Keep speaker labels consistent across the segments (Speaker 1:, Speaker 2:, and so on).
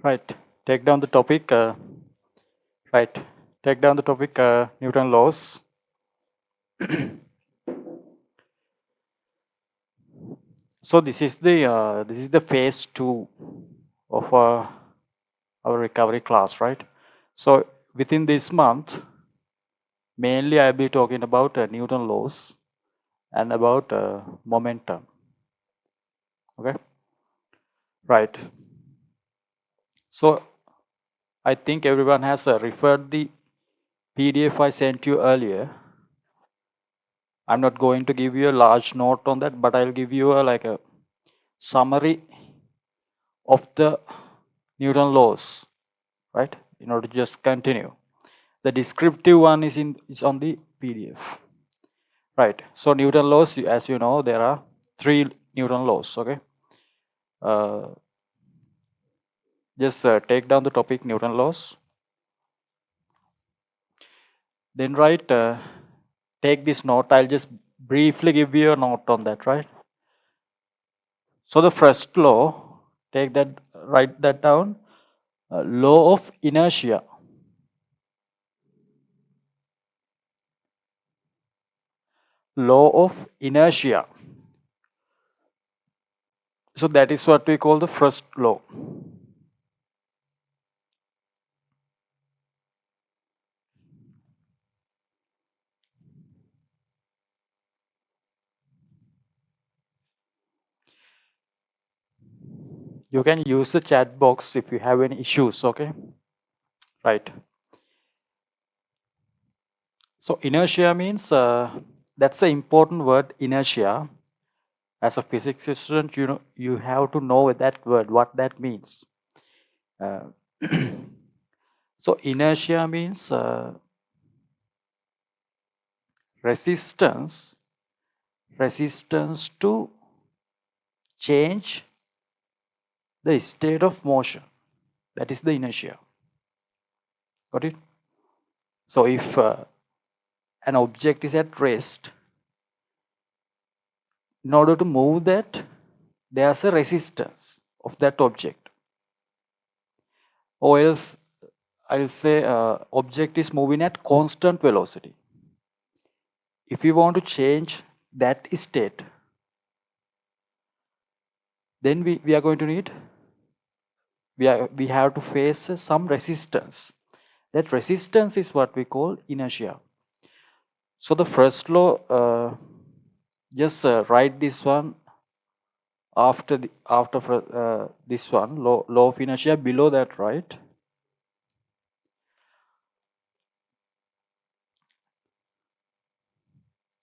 Speaker 1: Right. Take down the topic. Right. Take down the topic. Newton laws. So this is the phase 2 of our recovery class, right? So within this month, mainly I'll be talking about Newton laws and about momentum. Okay. Right. So I think everyone has referred the PDF I sent you earlier. I'm not going to give you a large note on that, but I'll give you like a summary of the Newton laws, right? In order to just continue. The descriptive one is on the PDF, right? So Newton laws, as you know, there are 3 Newton laws. Okay, uh, just take down the topic Newton laws. Then write. Take this note. I'll just briefly give you a note on that, right? So the first law, take that, write that down. Law of inertia. Law of inertia. So that is what we call the first law. You can use the chat box if you have any issues, okay? Right. So inertia means, that's the important word, inertia. As a physics student, you know, you have to know that word, what that means. Uh, so inertia means resistance to change the state of motion. That is the inertia. Got it? So if an object is at rest, in order to move that, there's a resistance of that object. Or else I'll say object is moving at constant velocity. If you want to change that state, then we are going to need, we have to face some resistance. That resistance is what we call inertia. So the first law, just write this one after this one, law of inertia below that, right?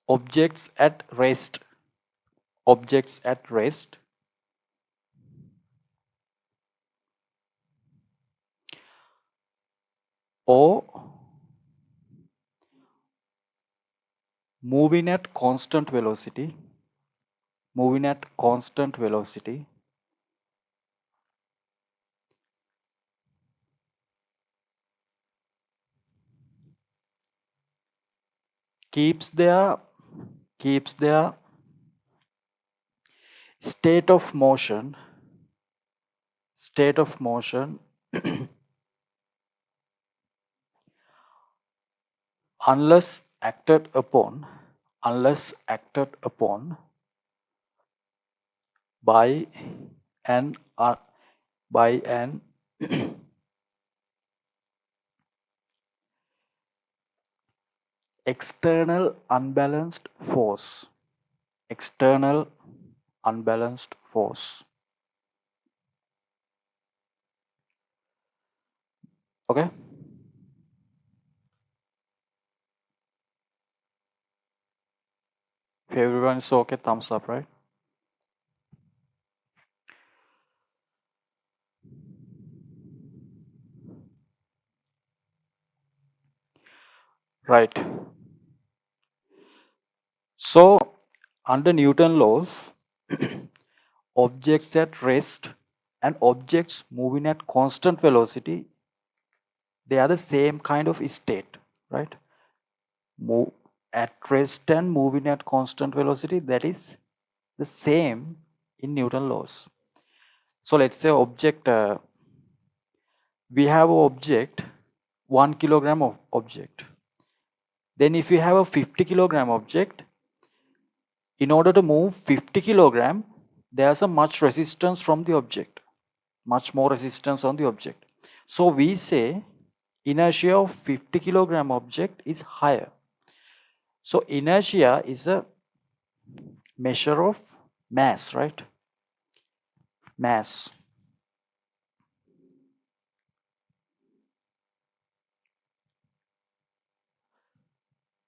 Speaker 1: Objects at rest. Objects at rest or moving at constant velocity, keeps their state of motion unless acted upon by an by an external unbalanced force. Okay. If everyone is okay, thumbs up, right? Right. So under Newton laws, objects at rest and objects moving at constant velocity, they are the same kind of state, right? Move at rest and moving at constant velocity, that is the same in Newton laws. So let's say object we have an object, 1 kilogram of object. Then if we have a 50 kilogram object, in order to move 50 kilogram, there's a much resistance from the object, much more resistance on the object. So we say inertia of 50 kilogram object is higher. So inertia is a measure of mass, right? Mass.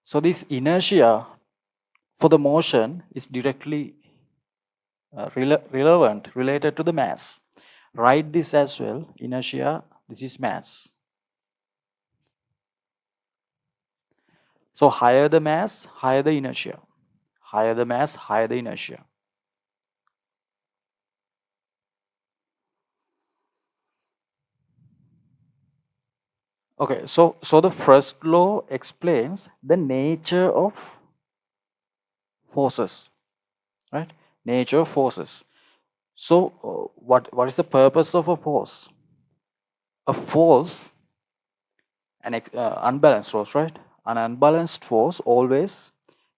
Speaker 1: So this inertia for the motion is directly related to the mass. Write this as well. Inertia, this is mass. So higher the mass, higher the inertia. Higher the mass, higher the inertia. Okay, so the first law explains the nature of forces, right? Nature of forces. So what is the purpose of a force? A force, an unbalanced force, right? An unbalanced force always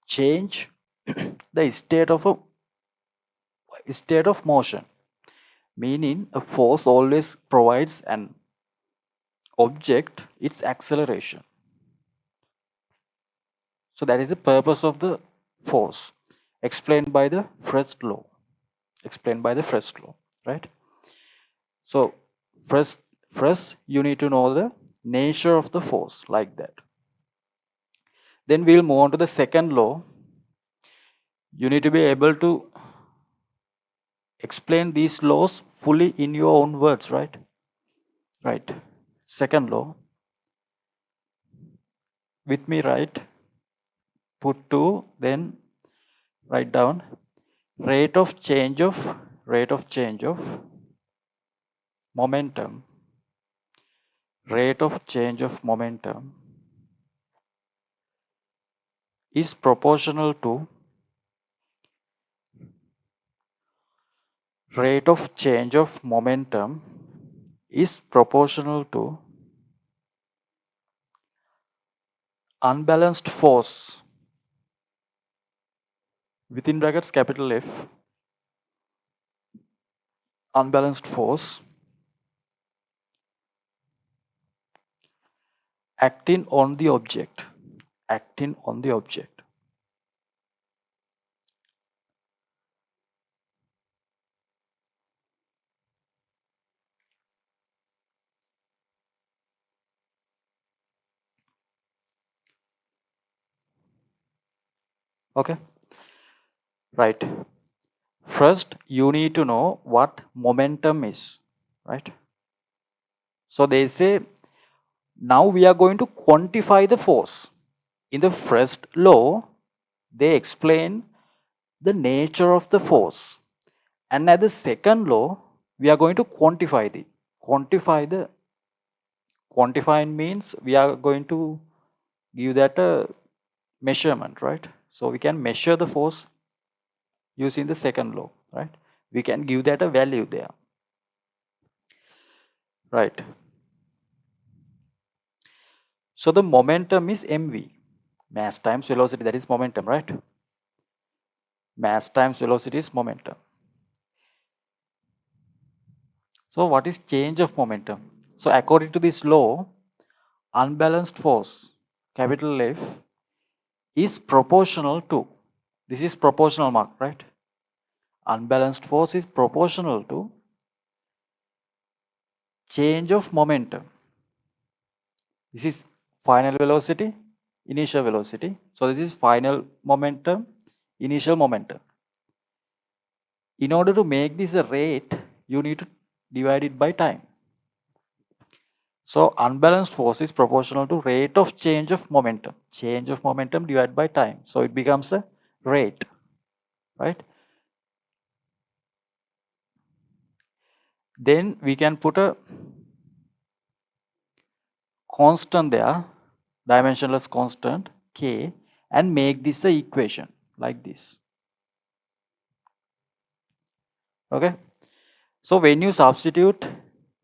Speaker 1: change the state of motion, meaning a force always provides an object its acceleration. So that is the purpose of the force, explained by the first law. Explained by the first law, right? So first you need to know the nature of the force, like that. Then we'll move on to the second law. You need to be able to explain these laws fully in your own words, right? Right. Second law. With me, right? Put 2, then write down rate of change of momentum. Rate of change of momentum is proportional to rate of change of momentum is proportional to unbalanced force, within brackets capital F, unbalanced force acting on the object. Acting on the object. Okay? Right. First, you need to know what momentum is, right? So they say, now we are going to quantify the force. In the first law, they explain the nature of the force. And at the second law, we are going to quantify the quantifying means we are going to give that a measurement, right? So we can measure the force using the second law, right? We can give that a value there, right? So the momentum is mv, mass times velocity, that is momentum, right? Mass times velocity is momentum. So what is change of momentum? So according to this law, unbalanced force, capital F, is proportional to, this is proportional mark, right? Unbalanced force is proportional to change of momentum. This is final velocity, initial velocity. So this is final momentum, initial momentum. In order to make this a rate, you need to divide it by time. So unbalanced force is proportional to rate of change of momentum. Change of momentum divided by time. So it becomes a rate, right? Then we can put a constant there, dimensionless constant k, and make this a equation like this. Okay. So when you substitute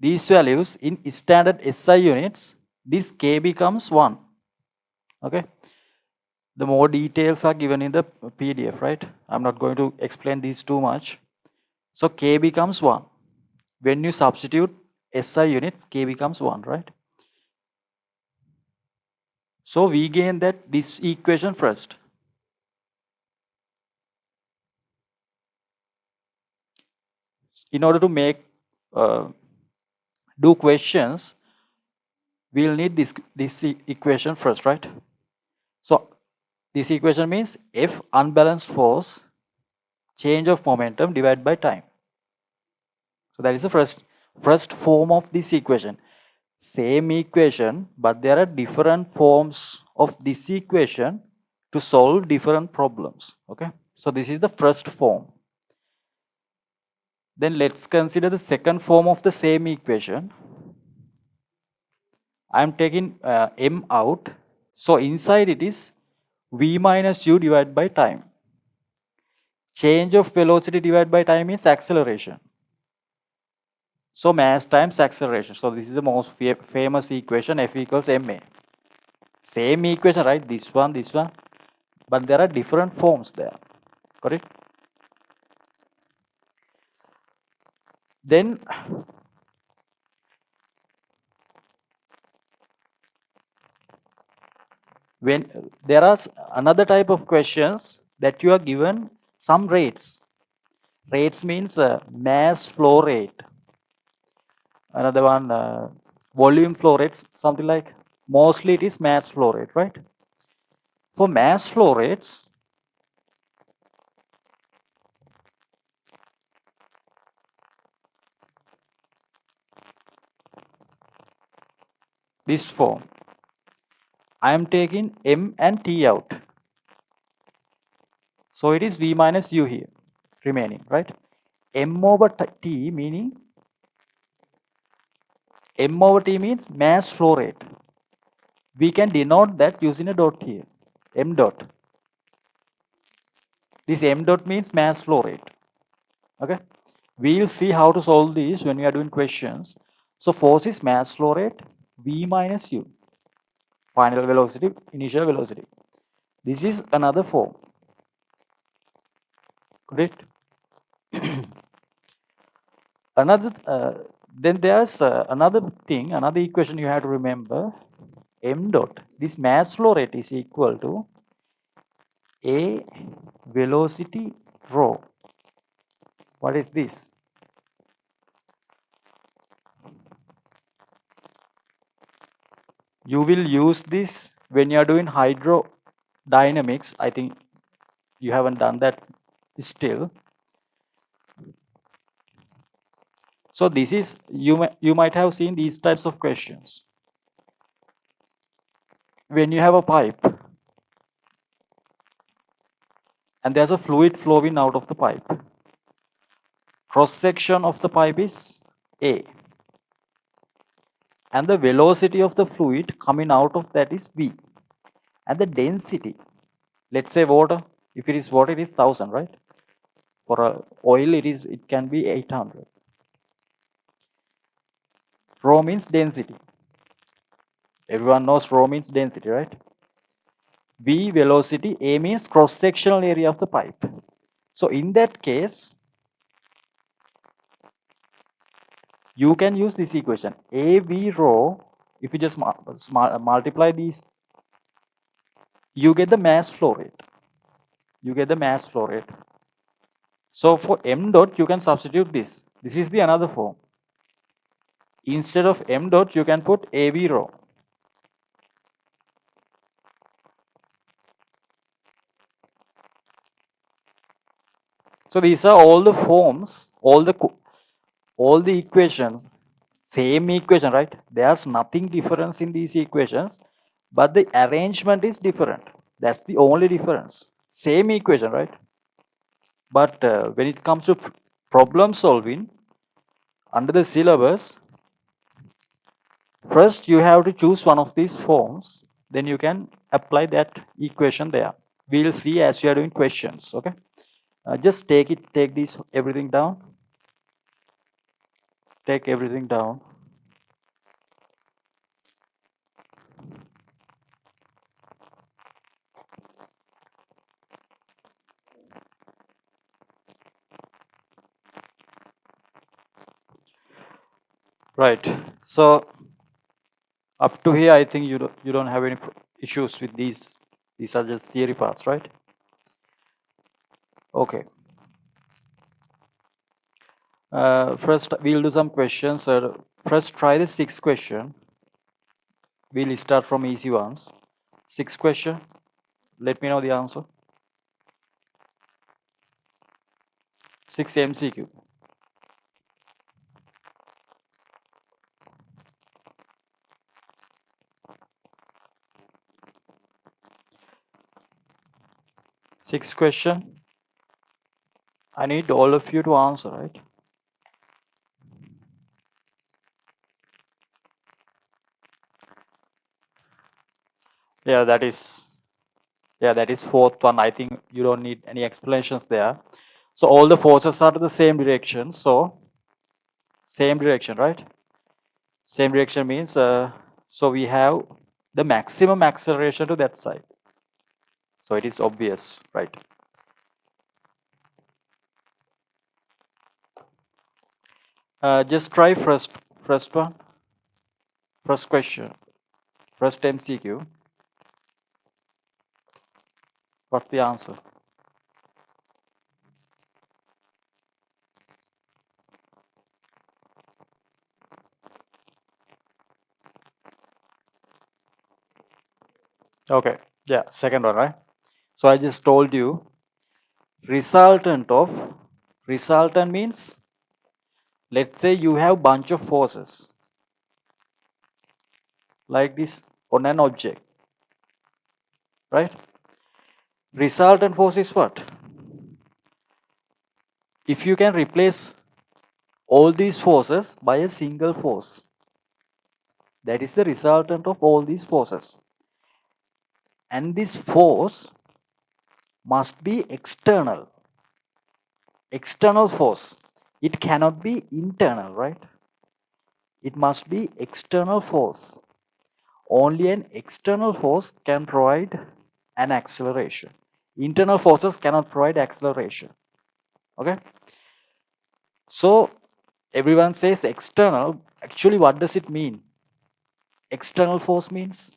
Speaker 1: these values in standard SI units, this K becomes 1. Okay. The more details are given in the PDF, right? I'm not going to explain these too much. So K becomes 1. When you substitute SI units, K becomes 1, right? So we gain that this equation first. In order to make do questions, we'll need this equation first, right? So this equation means F unbalanced force change of momentum divided by time. So that is the first form of this equation. Same equation, but there are different forms of this equation to solve different problems. Okay, so this is the first form. Then let's consider the second form of the same equation. I'm taking m out. So inside it is v minus u divided by time. Change of velocity divided by time is acceleration. So mass times acceleration. So this is the most famous equation, F equals ma. Same equation, right? This one. But there are different forms there. Correct? Then when there are another type of questions that you are given some rates. Rates means mass flow rate. Another one, volume flow rates, something like. Mostly it is mass flow rate, right? For mass flow rates, this form, I am taking m and t out. So it is v minus u here remaining, right? M over t meaning, m over t means mass flow rate. We can denote that using a dot here, m dot. This m dot means mass flow rate. Okay, we'll see how to solve these when we are doing questions. So force is mass flow rate, v minus u, final velocity, initial velocity. This is another form. Correct? Then there's another thing, another equation you have to remember. M dot, this mass flow rate is equal to a velocity rho. What is this? You will use this when you are doing hydrodynamics. I think you haven't done that still. So this is, you might have seen these types of questions. When you have a pipe and there's a fluid flowing out of the pipe, cross section of the pipe is A, and the velocity of the fluid coming out of that is V, and the density, let's say water, if it is water it is 1000, right? For oil it can be 800. Rho means density. Everyone knows rho means density, right? V velocity, A means cross-sectional area of the pipe. So in that case, you can use this equation. AV rho, if you just multiply these, you get the mass flow rate. You get the mass flow rate. So for m dot, you can substitute this. This is the another form. Instead of m dot, you can put AV rho. So these are all the forms, all the equations, same equation, right? There's nothing difference in these equations, but the arrangement is different. That's the only difference. Same equation, right? But when it comes to problem solving under the syllabus, first you have to choose one of these forms, then you can apply that equation there. We'll see as we are doing questions. Okay, just take this everything down. take everything down. Right. So up to here, I think you don't have any issues with these. These are just theory parts, right? Okay. First, we'll do some questions. First, try the sixth question. We'll start from easy ones. Sixth question. Let me know the answer. 6 MCQ. Sixth question. I need all of you to answer, right? Yeah, that is fourth one. I think you don't need any explanations there. So all the forces are to the same direction. So same direction, right? Same direction means so we have the maximum acceleration to that side. So it is obvious, right? Just try first one, first question, first MCQ. What's the answer? Okay, yeah, second one, right? So I just told you resultant means, let's say you have bunch of forces like this on an object, right? Resultant force is what? If you can replace all these forces by a single force, that is the resultant of all these forces. And this force must be external force. It cannot be internal, right? It must be external force. Only an external force can provide an acceleration. Internal forces cannot provide acceleration. Okay? So everyone says external. Actually, what does it mean? External force means,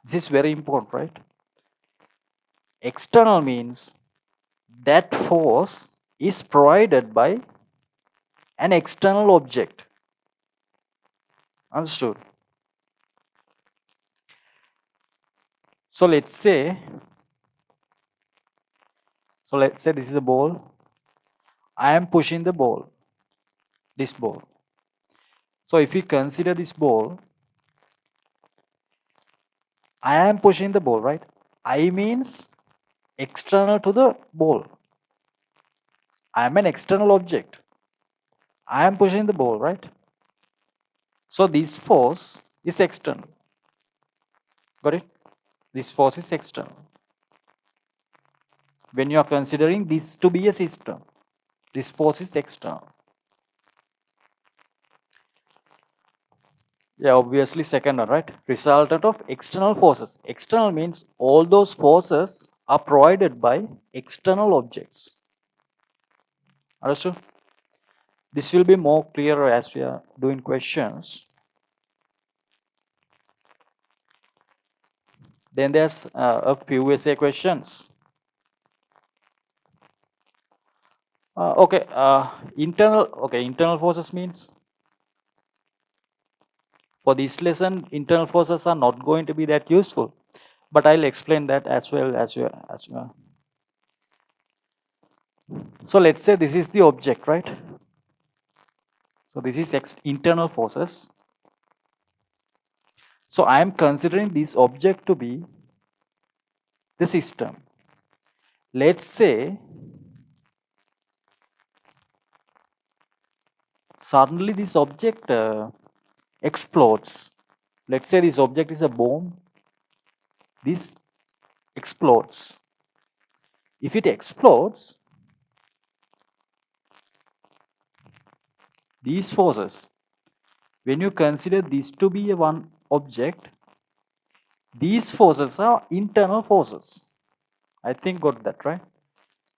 Speaker 1: this is very important, right? External means that force is provided by an external object. Understood? So let's say this is a ball. I am pushing the ball, this ball. So if you consider this ball, I am pushing the ball, right? I means external to the ball. I am an external object. I am pushing the ball, right? So this force is external. Got it? This force is external. When you are considering this to be a system, this force is external. Yeah, obviously second one, right? Resultant of external forces. External means all those forces are provided by external objects. Understood? This will be more clearer as we are doing questions. Then there's a few essay questions. Internal forces means, for this lesson, internal forces are not going to be that useful, but I'll explain that as well as well. So let's say this is the object, right? So this is internal forces. So I am considering this object to be the system. Let's say suddenly this object explodes. Let's say this object is a bomb. This explodes. If it explodes, These forces, when you consider this to be a one object, these forces are internal forces. I think got that right?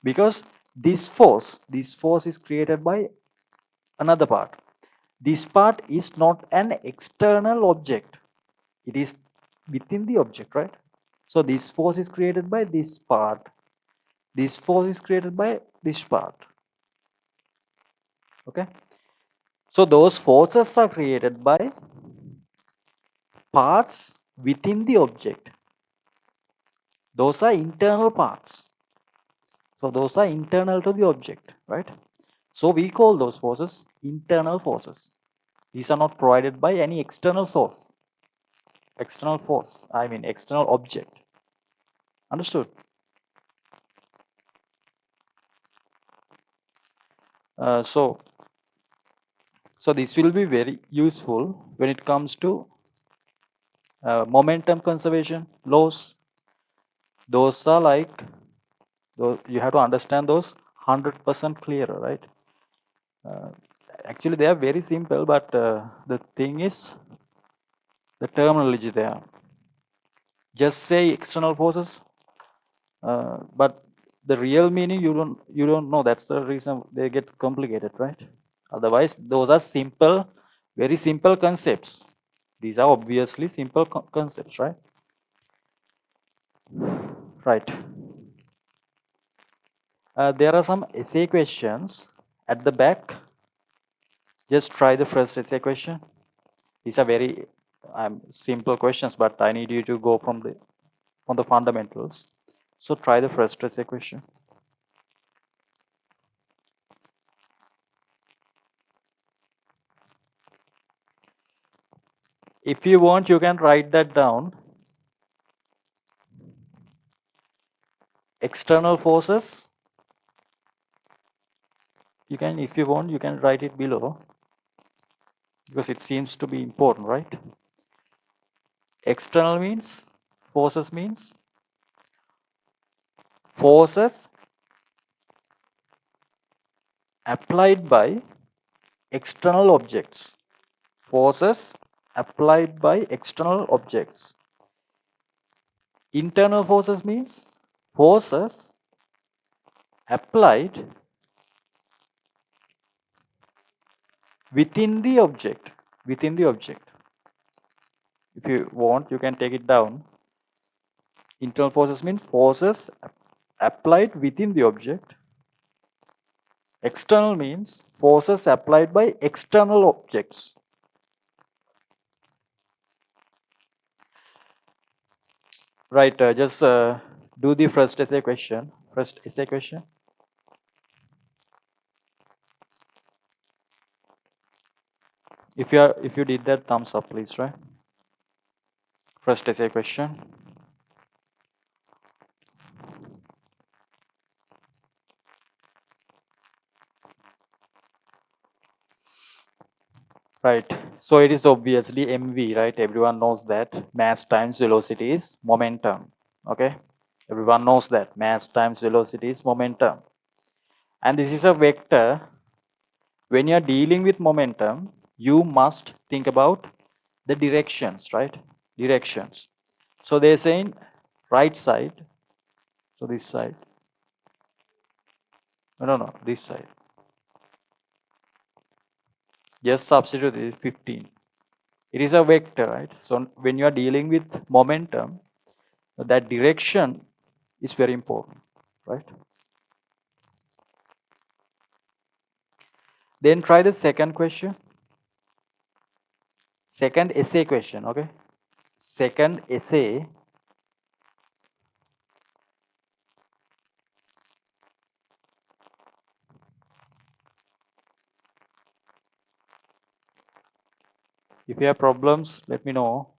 Speaker 1: Because this force is created by another part. This part is not an external object. It is within the object, right? So this force is created by this part. This force is created by this part. Okay? So those forces are created by parts within the object. Those are internal parts. So those are internal to the object, right? So we call those forces internal forces. These are not provided by any external source. External force, I mean external object. Understood? So this will be very useful when it comes to momentum conservation laws. Those are like, you have to understand those 100% clearer, right? Actually, they are very simple, but the thing is the terminology there. Just say external forces, but the real meaning you don't know. That's the reason they get complicated, right? Otherwise, those are simple, very simple concepts. These are obviously simple concepts, right? Right. There are some essay questions at the back. Just try the first essay question. These are very simple questions, but I need you to go from the fundamentals. So try the first essay question. If you want, you can write that down. External forces. You can, if you want, you can write it below because it seems to be important, right? External means, forces means forces applied by external objects. Forces applied by external objects. Internal forces means forces applied within the object. Within the object. If you want, you can take it down. Internal forces means forces applied within the object. External means forces applied by external objects. Right, just do the first essay question. First essay question. If you did that, thumbs up, please, right? First essay question. Right. So it is obviously mv, right? Everyone knows that mass times velocity is momentum. Okay. Everyone knows that mass times velocity is momentum. And this is a vector. When you are dealing with momentum, you must think about the directions, right? Directions. So they're saying right side. So this side. No, this side. Just substitute this 15. It is a vector, right? So when you are dealing with momentum, that direction is very important, right? Then try the second question. Second essay question, okay? Second essay. If you have problems, let me know.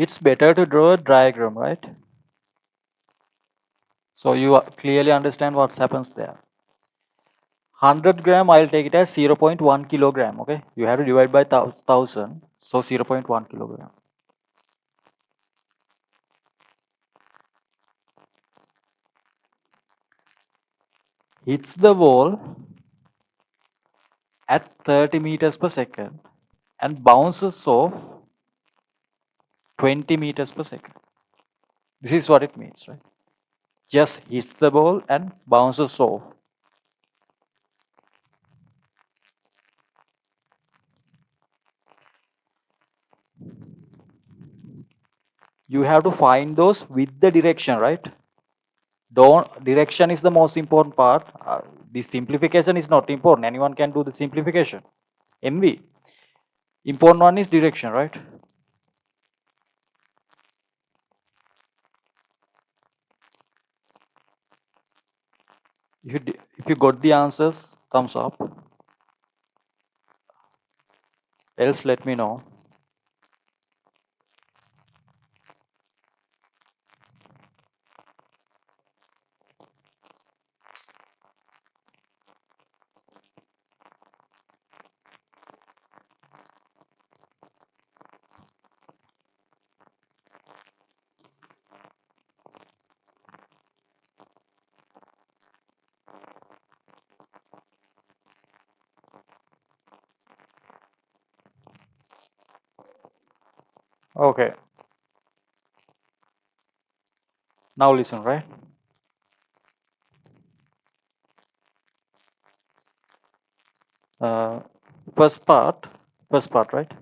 Speaker 1: it's better to draw a diagram, right? So you clearly understand what happens there. 100 gram, I'll take it as 0.1 kilogram, okay? You have to divide by 1000, so 0.1 kilogram. Hits the wall at 30 meters per second and bounces off 20 meters per second. This is what it means, right? Just hits the ball and bounces off. You have to find those with the direction, right? Direction is the most important part. The simplification is not important. Anyone can do the simplification. MV. Important one is direction, right? If you got the answers, thumbs up. Else, let me know. Okay. Now listen, right? Uh, first part, right?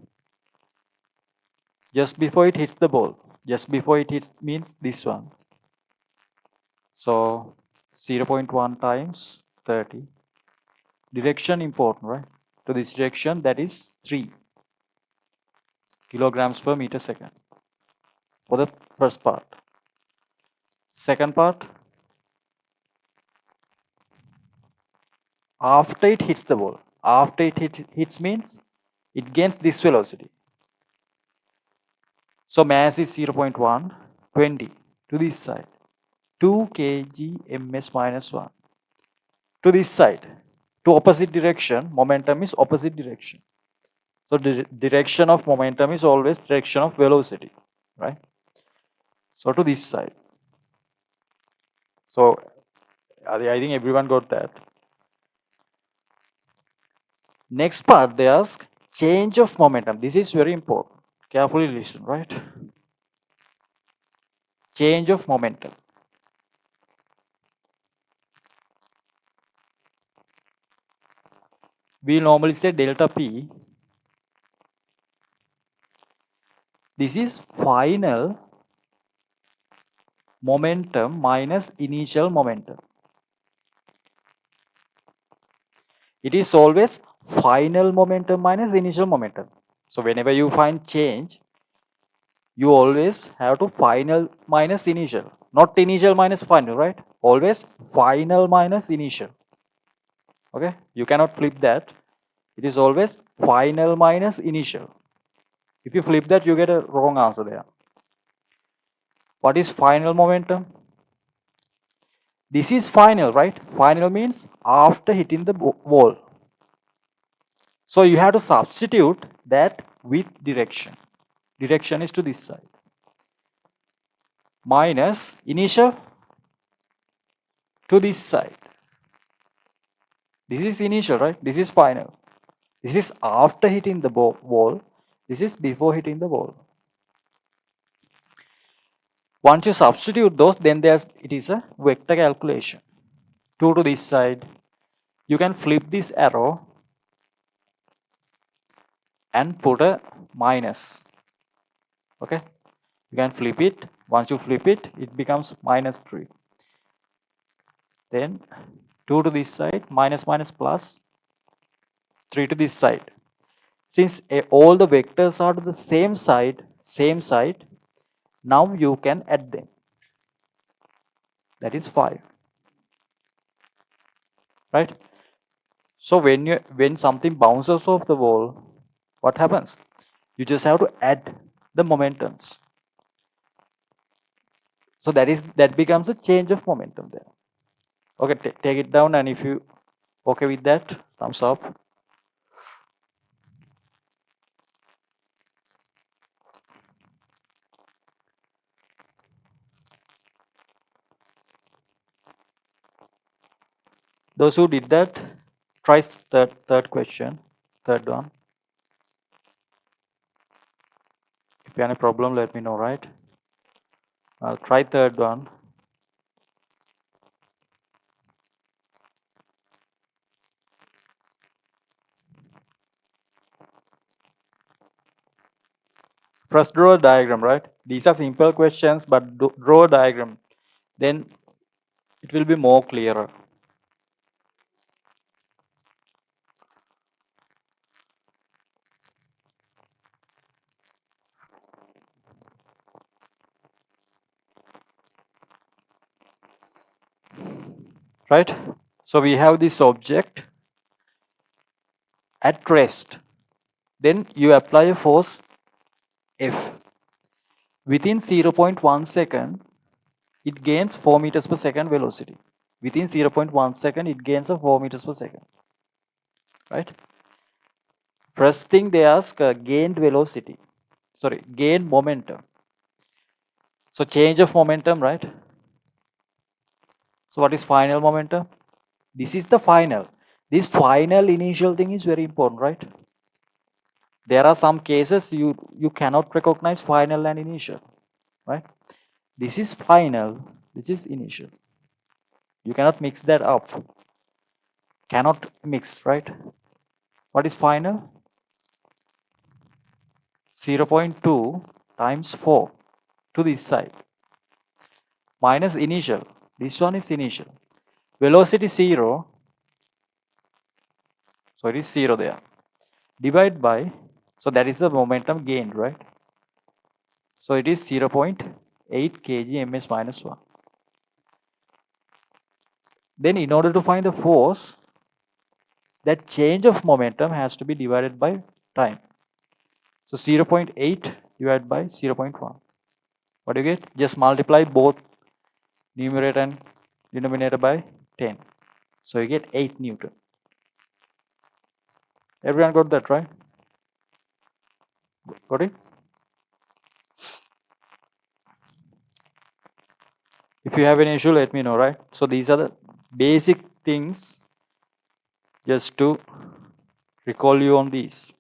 Speaker 1: Just before it hits the ball. Just before it hits means this one. So 0.1 times 30. Direction important, right? To this direction, that is 3 kilograms per meter second for the first part. Second part, after it hits the ball. After it hits means it gains this velocity. So mass is 0.1, 20 to this side. 2 kg ms minus 1 to this side. To opposite direction, momentum is opposite direction. So the direction of momentum is always direction of velocity, right? So to this side. So I think everyone got that. Next part, they ask change of momentum. This is very important. Carefully listen, right? Change of momentum. We normally say delta P. This is final momentum minus initial momentum. It is always final momentum minus initial momentum. So whenever you find change, you always have to final minus initial. Not initial minus final, right? Always final minus initial. Okay? You cannot flip that. It is always final minus initial. If you flip that, you get a wrong answer there. What is final momentum? This is final, right? Final means after hitting the wall. So you have to substitute that with direction. Direction is to this side. Minus initial to this side. This is initial, right? This is final. This is after hitting the wall. This is before hitting the wall. Once you substitute those, then it is a vector calculation. 2 to this side. You can flip this arrow and put a minus. Okay? You can flip it. Once you flip it, it becomes minus 3. Then 2 to this side, minus minus plus 3 to this side. Since all the vectors are to the same side, now you can add them. That is 5. Right? So when something bounces off the wall, what happens? You just have to add the momentums. So that becomes a change of momentum there. Okay, take it down, and if you okay with that, thumbs up. Those who did that, try third question, third one. If you have any problem, let me know, right? I'll try third one. First, draw a diagram, right? These are simple questions, but draw a diagram. Then it will be more clearer. Right? So we have this object at rest. Then you apply a force F. Within 0.1 second, it gains 4 meters per second velocity. Within 0.1 second, it gains a 4 meters per second. Right? First thing they ask gained velocity. Sorry, gain momentum. So change of momentum, right? So what is final momentum? This is the final. This final initial thing is very important, right? There are some cases you cannot recognize final and initial, right? This is final, this is initial. You cannot mix that up. Cannot mix, right? What is final? 0.2 times 4 to this side minus initial. This one is initial. Velocity 0, so it is 0 there. Divide by, so that is the momentum gained, right? So it is 0.8 kg ms minus 1. Then in order to find the force, that change of momentum has to be divided by time. So 0.8 divided by 0.1. What do you get? Just multiply both numerator and denominator by 10. So you get 8 Newton. Everyone got that, right? Got it? If you have any issue, let me know, right? So these are the basic things just to recall you on these.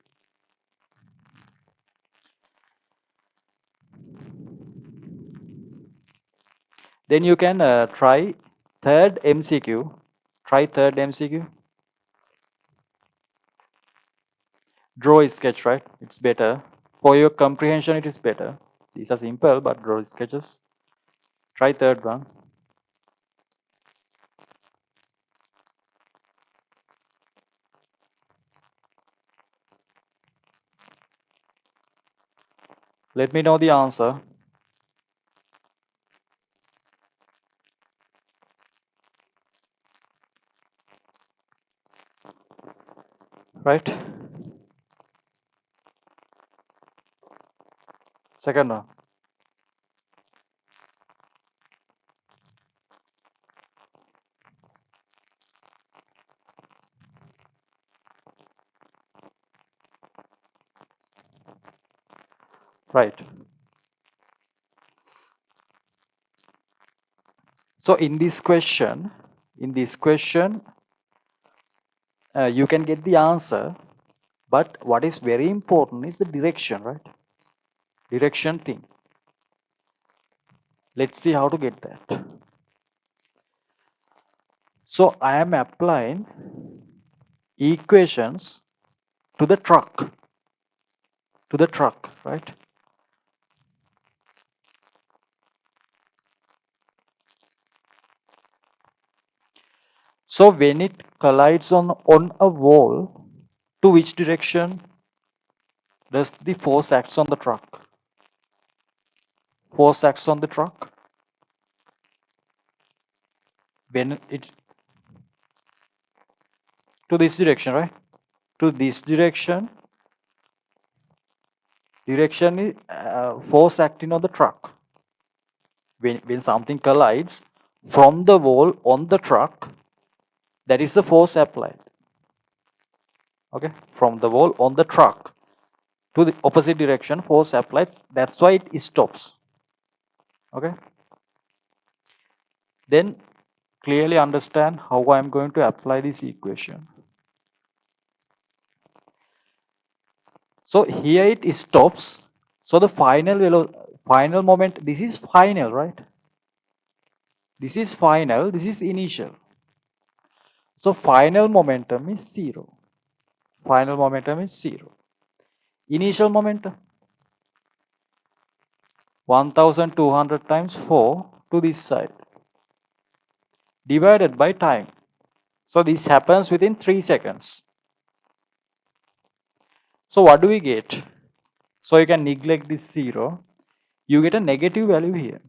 Speaker 1: Then you can try third MCQ. Try third MCQ. Draw a sketch, right? It's better. For your comprehension, it is better. These are simple, but draw sketches. Try third one. Let me know the answer. Right? Second one. Right. So in this question, you can get the answer, but what is very important is the direction, right? Direction thing. Let's see how to get that. So I am applying equations to the truck, right? So when it collides on a wall, to which direction does the force acts on the truck? Force acts on the truck when it to this direction, right? To this direction is force acting on the truck. when something collides from the wall on the truck, that is the force applied. Okay, from the wall on the truck to the opposite direction, force applied. That's why it stops. Okay, then clearly understand how I'm going to apply this equation. So here it stops. So the final moment, this is final, right? This is final, this is initial. So final momentum is 0. Final momentum is 0. Initial momentum, 1200 times 4 to this side, divided by time. So this happens within 3 seconds. So what do we get? So you can neglect this 0. You get a negative value here.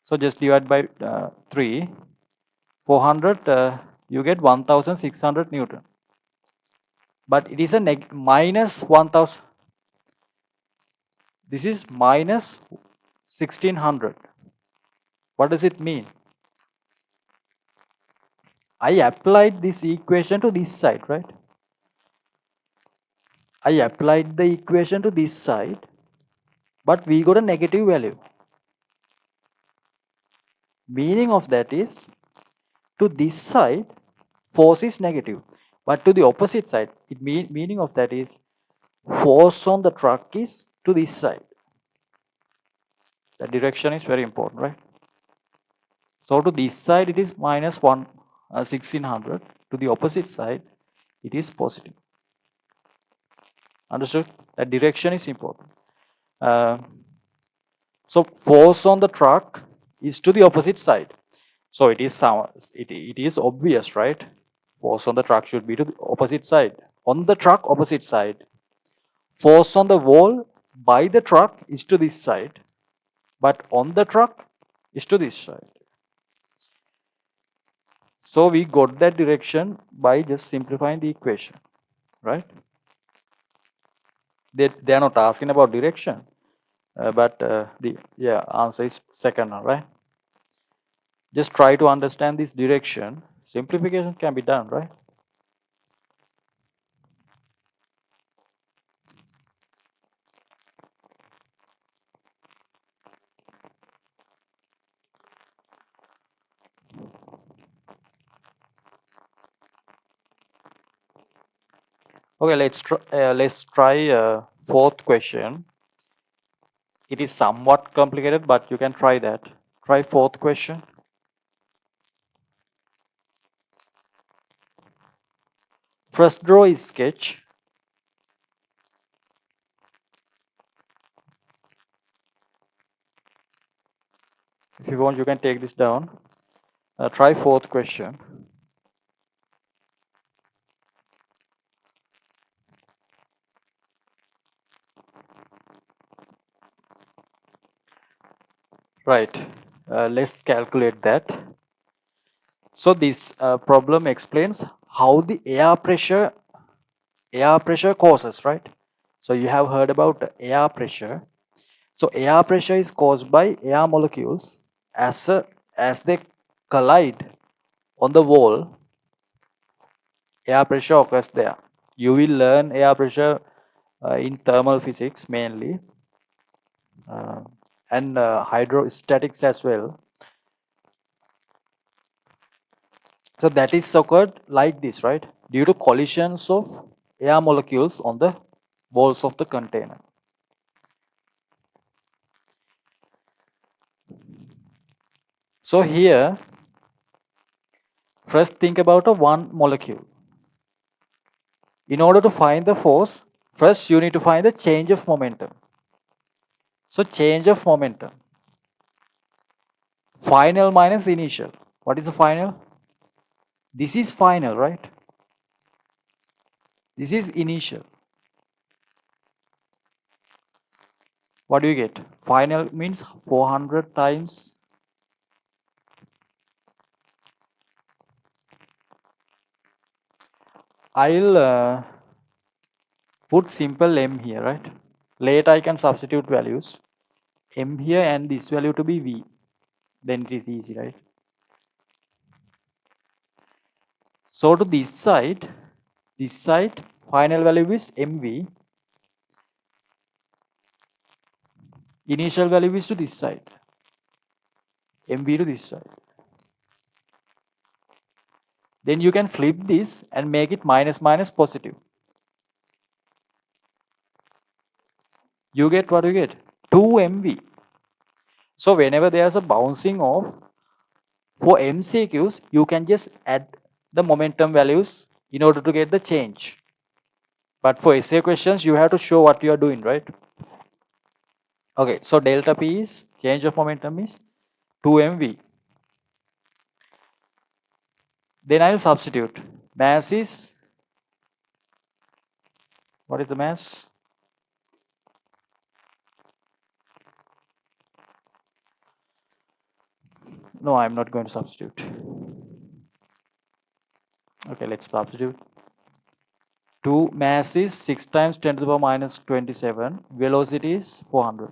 Speaker 1: So just divide by 3. 400, you get 1600 Newton. But it is a minus 1000. This is minus 1600. What does it mean? I applied this equation to this side, right? I applied the equation to this side, but we got a negative value. Meaning of that is, to this side, force is negative. But to the opposite side, meaning of that is, force on the truck is to this side. The direction is very important, right? So to this side, it is minus 1600. To the opposite side, it is positive. Understood? That direction is important. So force on the truck is to the opposite side. So it is obvious, right? Force on the truck should be to the opposite side. On the truck, opposite side. Force on the wall by the truck is to this side, but on the truck is to this side. So we got that direction by just simplifying the equation, right? They are not asking about direction, but the answer is second one, right? Just try to understand this direction. Simplification can be done, right? Okay, let's try fourth question. It is somewhat complicated, but you can try that. Try fourth question. First draw is sketch. If you want, you can take this down. Try fourth question. Right. Let's calculate that. So this problem explains how the air pressure causes, right? So you have heard about air pressure. So air pressure is caused by air molecules as they collide on the wall. Air pressure occurs there. You will learn air pressure in thermal physics mainly, and hydrostatics as well. So that is occurred like this, right? Due to collisions of air molecules on the walls of the container. So here, first think about a one molecule. In order to find the force, first you need to find the change of momentum. So change of momentum. Final minus initial. What is the final? This is final, right? This is initial. What do you get? Final means 400 times. I'll put simple m here, right? Later I can substitute values m here and this value to be v. Then it is easy, right? So to this side, final value is mv. Initial value is to this side, mv to this side. Then you can flip this and make it minus minus positive. You get what you get? 2 mv. So whenever there's a bouncing off, for MCQs, you can just add the momentum values in order to get the change. But for essay questions, you have to show what you are doing, right? Okay, so delta P is, change of momentum is 2 mv. Then I will substitute. Mass is, what is the mass? No, I'm not going to substitute. Okay, let's substitute. 2 mass is 6 times 10 to the power minus 27. Velocity is 400.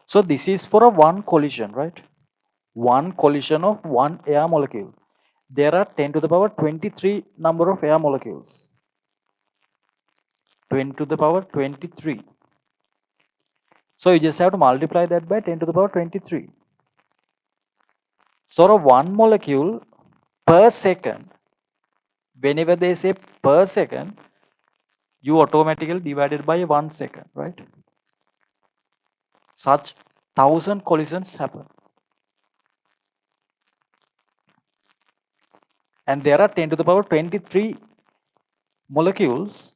Speaker 1: So this is for a one collision, right? One collision of one air molecule. There are 10 to the power 23 number of air molecules. 10 to the power 23. So you just have to multiply that by 10 to the power 23. So one molecule per second, whenever they say per second, you automatically divide it by 1 second, right? Such 1000 collisions happen. And there are 10 to the power 23 molecules,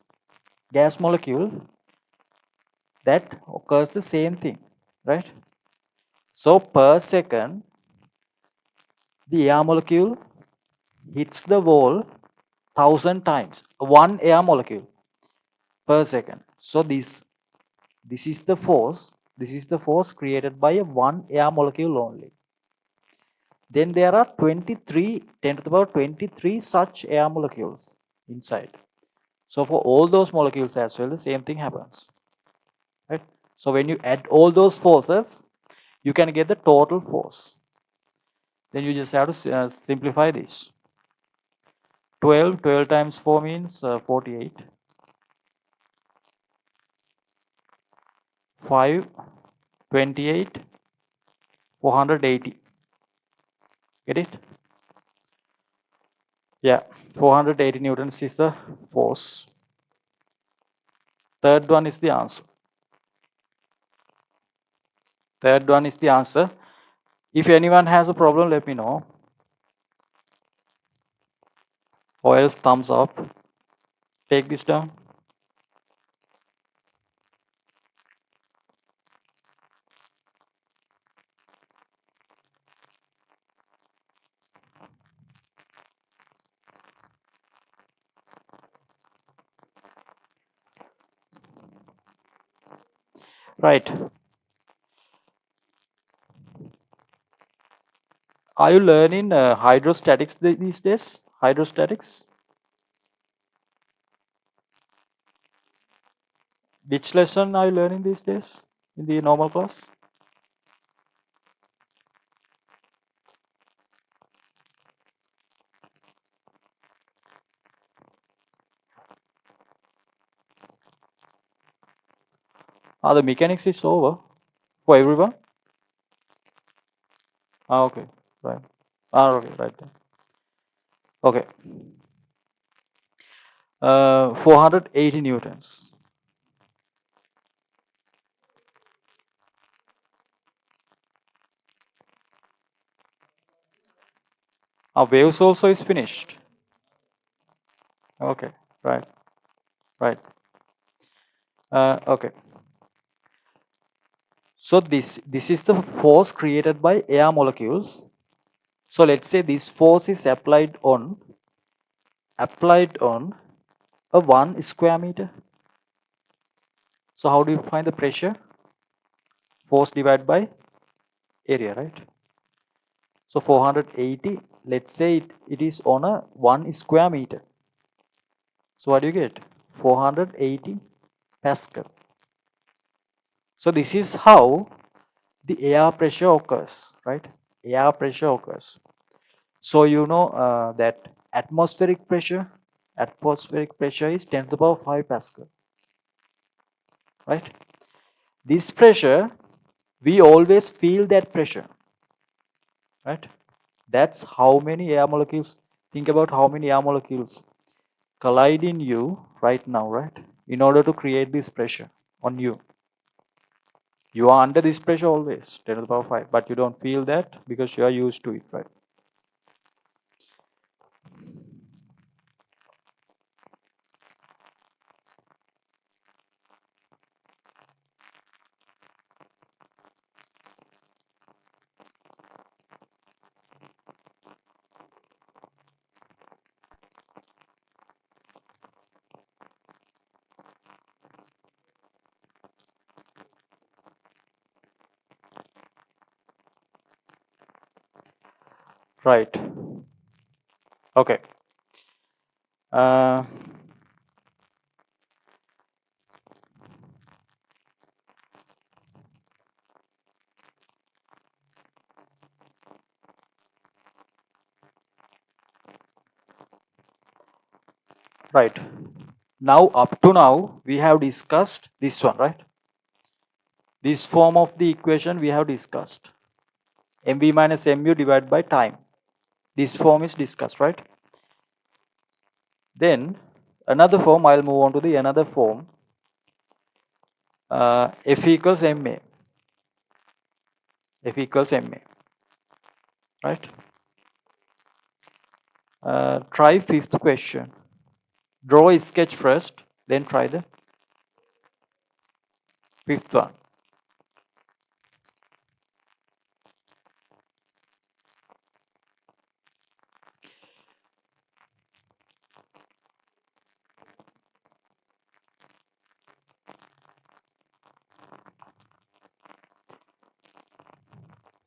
Speaker 1: gas molecules, that occurs the same thing, right? So per second, the air molecule hits the wall 1000 times, one air molecule per second. So this is the force. This is the force created by one air molecule only. Then there are 23, 10 to the power 23 such air molecules inside. So for all those molecules as well, the same thing happens, right? So when you add all those forces, you can get the total force. Then you just have to simplify this. 12 times 4 means 48. 5, 28, 480. Get it? Yeah, 480 newtons is the force. Third one is the answer. Third one is the answer. If anyone has a problem, let me know. Or else thumbs up. Take this down. Right. Are you learning hydrostatics these days? Hydrostatics? Which lesson are you learning these days in the normal class? The mechanics is over for everyone? Okay, right. Okay, right then. Okay. 480 newtons. Waves also is finished. Okay, right, right. Okay. So this is the force created by air molecules. So let's say this force is applied on a 1 square meter. So how do you find the pressure? Force divided by area, right? So 480 let's say it is on a 1 square meter. So what do you get? 480 Pascal. So this is how the air pressure occurs, right? Air pressure occurs. So you know that atmospheric pressure is 10 to the power 5 Pascal, right? This pressure, we always feel that pressure, right? That's how many air molecules, think about how many air molecules collide in you right now, right? In order to create this pressure on you. You are under this pressure always, 10 to the power 5, but you don't feel that because you are used to it, right? Right. Okay. Uh, right. Now, up to now, we have discussed this one, right? This form of the equation we have discussed. mv minus mu divided by time. This form is discussed, right? Then, another form, I'll move on to the another form. F equals ma. F equals ma. Right? Try fifth question. Draw a sketch first, then try the fifth one.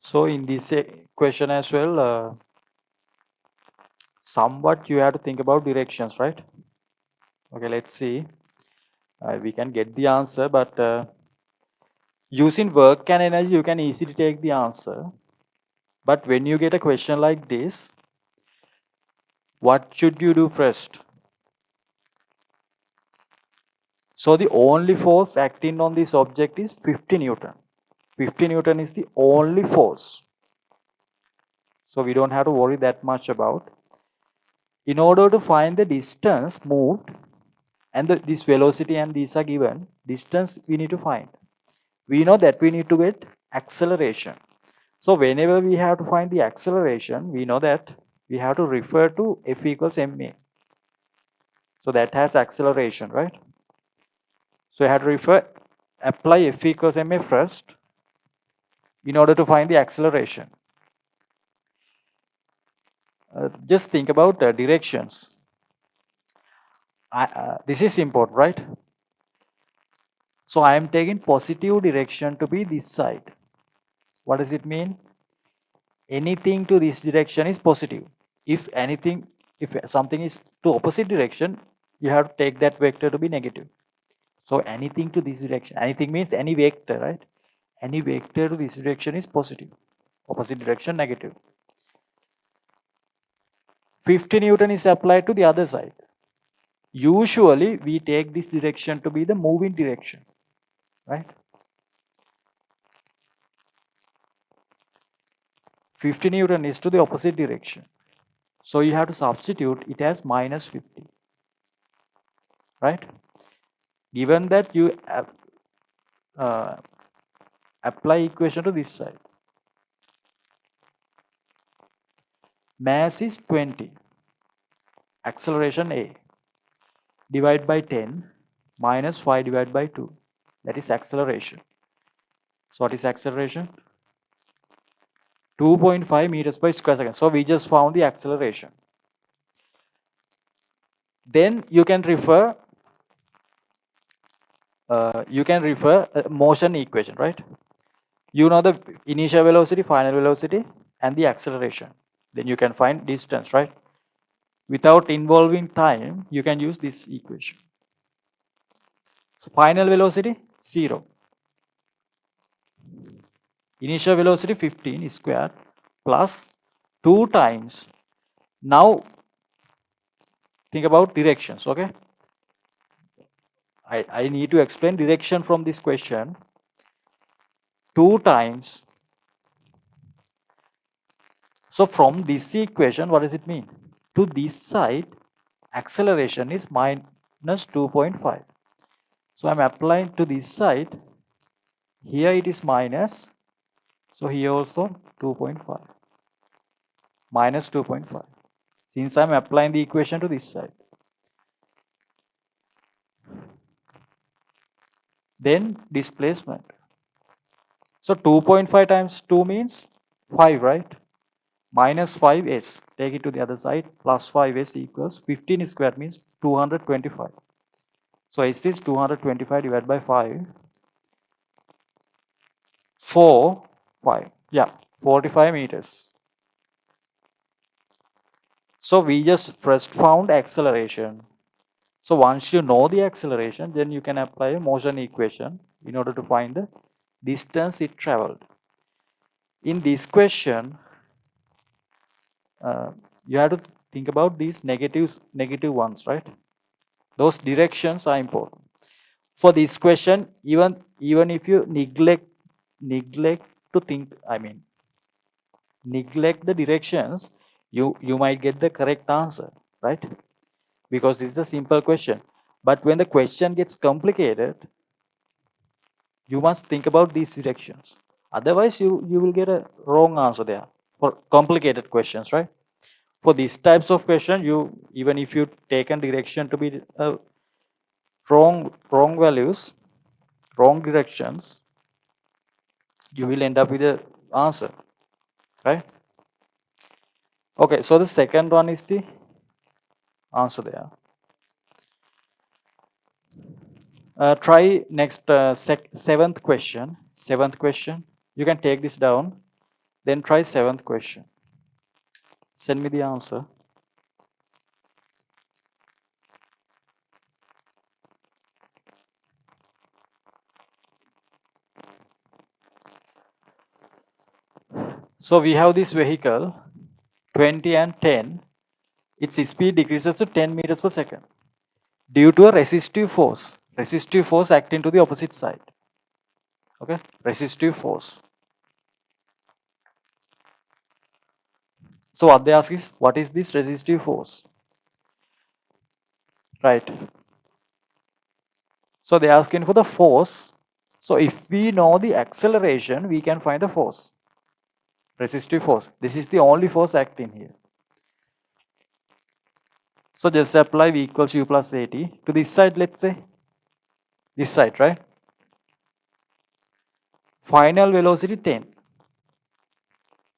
Speaker 1: So in this question as well, somewhat you have to think about directions, right? Okay, let's see. We can get the answer, but using work and energy, you can easily take the answer. But when you get a question like this, what should you do first? So the only force acting on this object is 50 Newton. 50 Newton is the only force. So we don't have to worry that much about. In order to find the distance moved, and this velocity and these are given, distance we need to find. We know that we need to get acceleration. So whenever we have to find the acceleration, we know that we have to refer to F equals ma. So that has acceleration, right? So I have to apply F equals ma first in order to find the acceleration. Just think about directions. This is important, right? So I am taking positive direction to be this side. What does it mean? Anything to this direction is positive. If something is to opposite direction, you have to take that vector to be negative. So anything to this direction, anything means any vector, right? Any vector to this direction is positive. Opposite direction, negative. 50 Newton is applied to the other side. Usually, we take this direction to be the moving direction, right? 50 Newton is to the opposite direction. So you have to substitute it as minus 50, right? Given that you apply equation to this side. Mass is 20. Acceleration A. Divide by 10 minus 5 divided by 2. That is acceleration. So what is acceleration? 2.5 meters per square second. So we just found the acceleration. Then you can refer motion equation, right? You know the initial velocity, final velocity, and the acceleration. Then you can find distance, right? Without involving time, you can use this equation. So final velocity, 0. Initial velocity, 15 squared plus 2 times. Now, think about directions, okay? I need to explain direction from this question. 2 times. So from this equation, what does it mean? To this side, acceleration is minus 2.5. So I'm applying to this side. Here it is minus. So here also 2.5. Minus 2.5. Since I'm applying the equation to this side. Then displacement. So 2.5 times 2 means 5, right? Minus 5s. Take it to the other side. Plus 5s equals 15 squared means 225. So s is 225 divided by 5. 5. Yeah, 45 meters. So we just first found acceleration. So once you know the acceleration, then you can apply a motion equation in order to find the distance it traveled. In this question, you have to think about these negative ones, right? Those directions are important. For this question, even if you neglect to think, neglect the directions, you might get the correct answer, right? Because this is a simple question. But when the question gets complicated, you must think about these directions. Otherwise, you will get a wrong answer there for complicated questions, right? For these types of question, even if you taken direction to be wrong values, wrong directions, you will end up with the answer, right? Okay, so the second one is the answer there. Try next seventh question. Seventh question. You can take this down. Then try seventh question. Send me the answer. So we have this vehicle, 20 and 10. Its speed decreases to 10 meters per second due to a resistive force. Resistive force acting to the opposite side. Okay, resistive force. So what they ask is, what is this resistive force? Right. So they are asking for the force. So if we know the acceleration, we can find the force. Resistive force. This is the only force acting here. So just apply V equals U plus AT to this side, let's say. This side, right? Final velocity 10.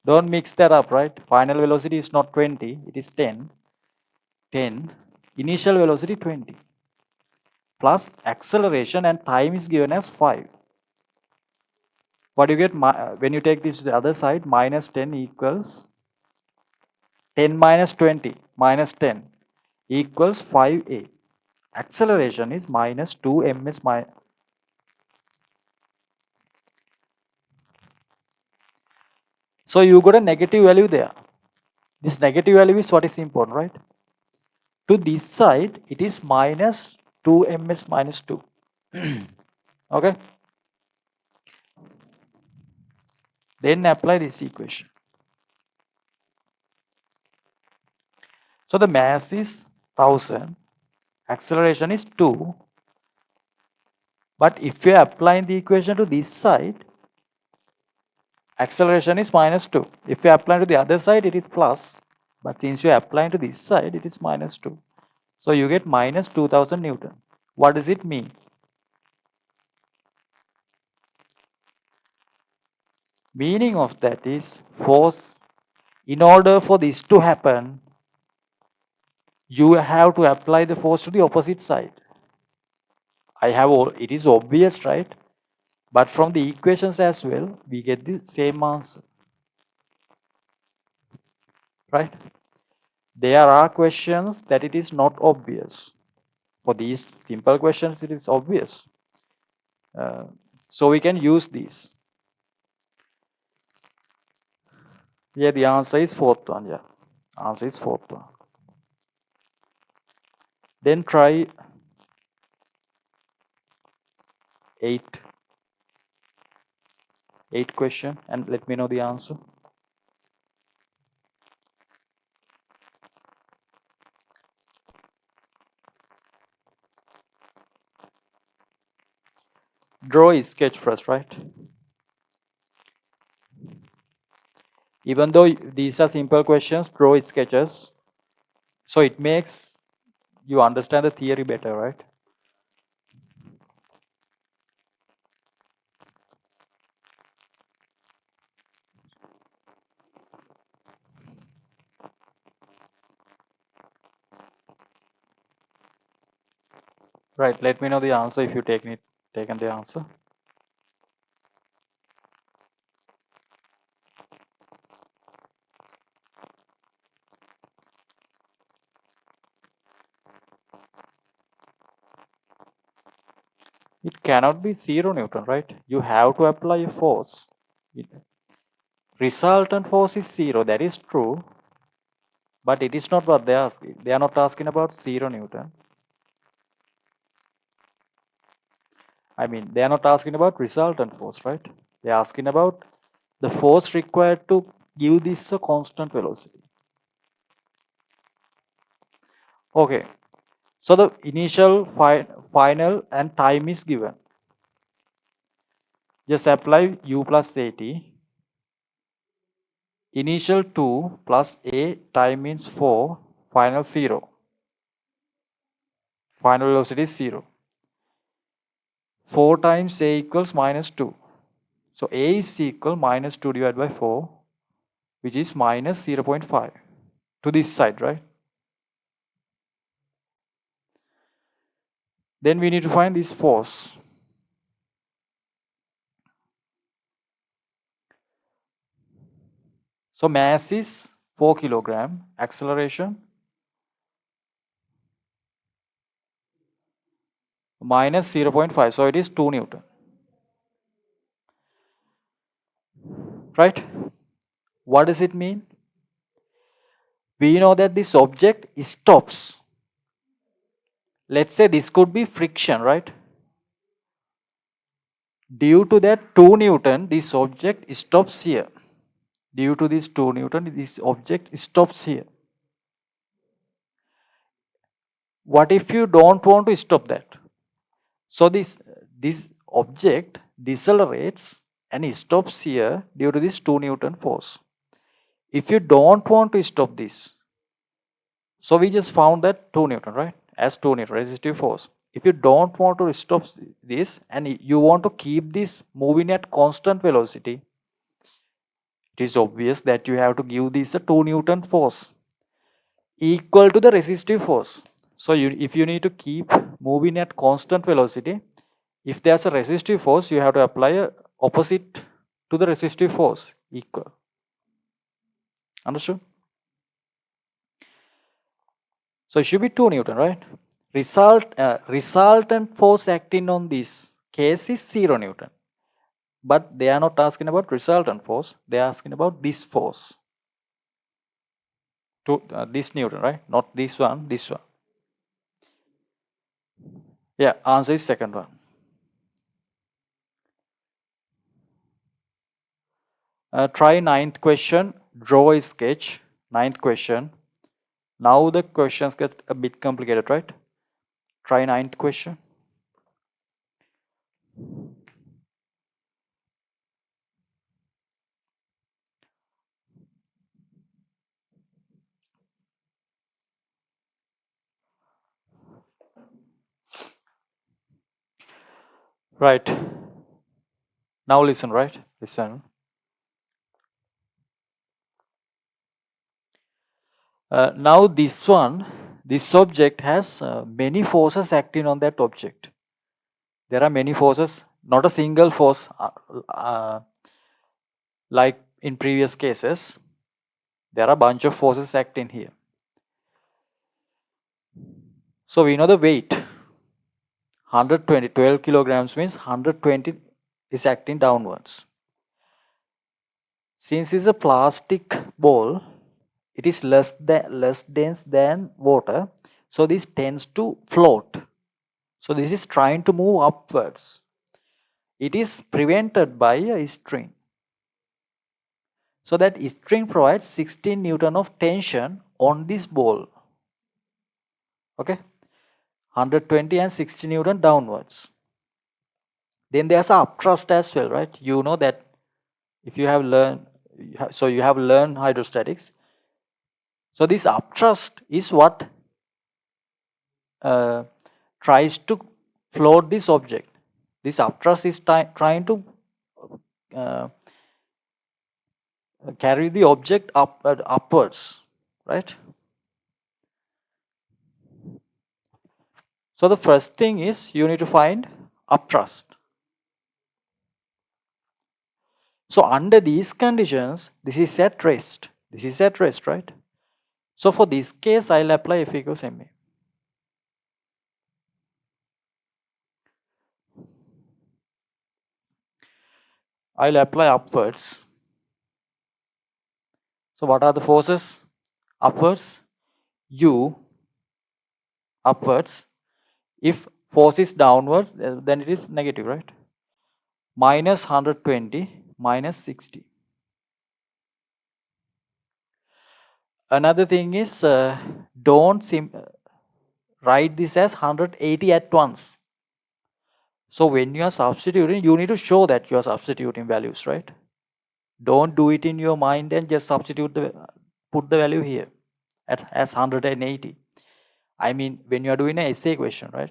Speaker 1: Don't mix that up, right? Final velocity is not 20, it is 10. 10. Initial velocity 20. Plus acceleration and time is given as 5. What do you get when you take this to the other side? Minus 10 equals 10 minus 20 minus 10 equals 5a. Acceleration is minus 2 ms. So you got a negative value there. This negative value is what is important, right? To this side, it is minus 2 ms minus 2. Okay? Then apply this equation. So the mass is 1000, acceleration is 2. But if you are applying the equation to this side, acceleration is minus 2. If you apply to the other side, it is plus. But since you are applying to this side, it is minus 2. So you get minus 2000 Newton. What does it mean? Meaning of that is force. In order for this to happen, you have to apply the force to the opposite side. It is obvious, right? But from the equations as well, we get the same answer. right? There are questions that it is not obvious. For these simple questions, it is obvious. So we can use these. Yeah, the answer is fourth one. Yeah, answer is fourth one. Then try 8 question and let me know the answer. Draw a sketch first, right? Even though these are simple questions, draw sketches. So it makes you understand the theory better, right? Right, let me know the answer if you taken the answer. It cannot be 0 Newton, right? You have to apply a force. Resultant force is 0, that is true. But it is not what they are asking. They are not asking about 0 Newton. I mean, they are not asking about resultant force, right? They are asking about the force required to give this a constant velocity. Okay. So the initial, final and time is given. Just apply u plus at. Initial 2 plus a, time means 4, final 0. Final velocity is 0. 4 times a equals minus 2. So a is equal minus 2 divided by 4, which is minus 0.5 to this side, right? Then we need to find this force. So mass is 4 kilogram, acceleration minus 0.5, so it is 2 Newton. Right? What does it mean? We know that this object stops. Let's say this could be friction, right? Due to that 2 Newton, this object stops here. Due to this 2 Newton, this object stops here. What if you don't want to stop that? So this object decelerates and stops here due to this 2 Newton force. If you don't want to stop this, so we just found that 2 Newton, right? As 2 Newton resistive force. If you don't want to stop this and you want to keep this moving at constant velocity, it is obvious that you have to give this a 2 Newton force equal to the resistive force. So if you need to keep moving at constant velocity, if there's a resistive force, you have to apply a opposite to the resistive force equal. Understood? So it should be 2 Newton, right? Resultant force acting on this case is 0 Newton. But they are not asking about resultant force. They are asking about this force. To this Newton, right? Not this one, this one. Yeah, answer is second one. Try ninth question. Draw a sketch. Ninth question. Now the questions get a bit complicated, right? Try ninth question. Right. Now listen, right? Listen. Now this one, this object has many forces acting on that object. There are many forces, not a single force like in previous cases. There are a bunch of forces acting here. So we know the weight. 120, 12 kilograms means 120 is acting downwards. Since it's a plastic ball, it is less dense than water. So this tends to float. So this is trying to move upwards. It is prevented by a string. So that string provides 16 Newton of tension on this ball. Okay, 120 and 60 Newton downwards. Then there's an upthrust as well, right? You know that if you have learned, so you have learned hydrostatics. So this upthrust is what tries to float this object. This upthrust is trying to carry the object upwards, right? So the first thing is you need to find upthrust. So under these conditions, this is at rest. This is at rest, right? So for this case, I'll apply F equals ma. I'll apply upwards. So what are the forces? Upwards, U, upwards. If force is downwards, then it is negative, right? Minus 120, minus 60. Another thing is, don't write this as 180 at once. So when you are substituting, you need to show that you are substituting values, right? Don't do it in your mind and just put the value here as 180. I mean, when you are doing an essay question, right?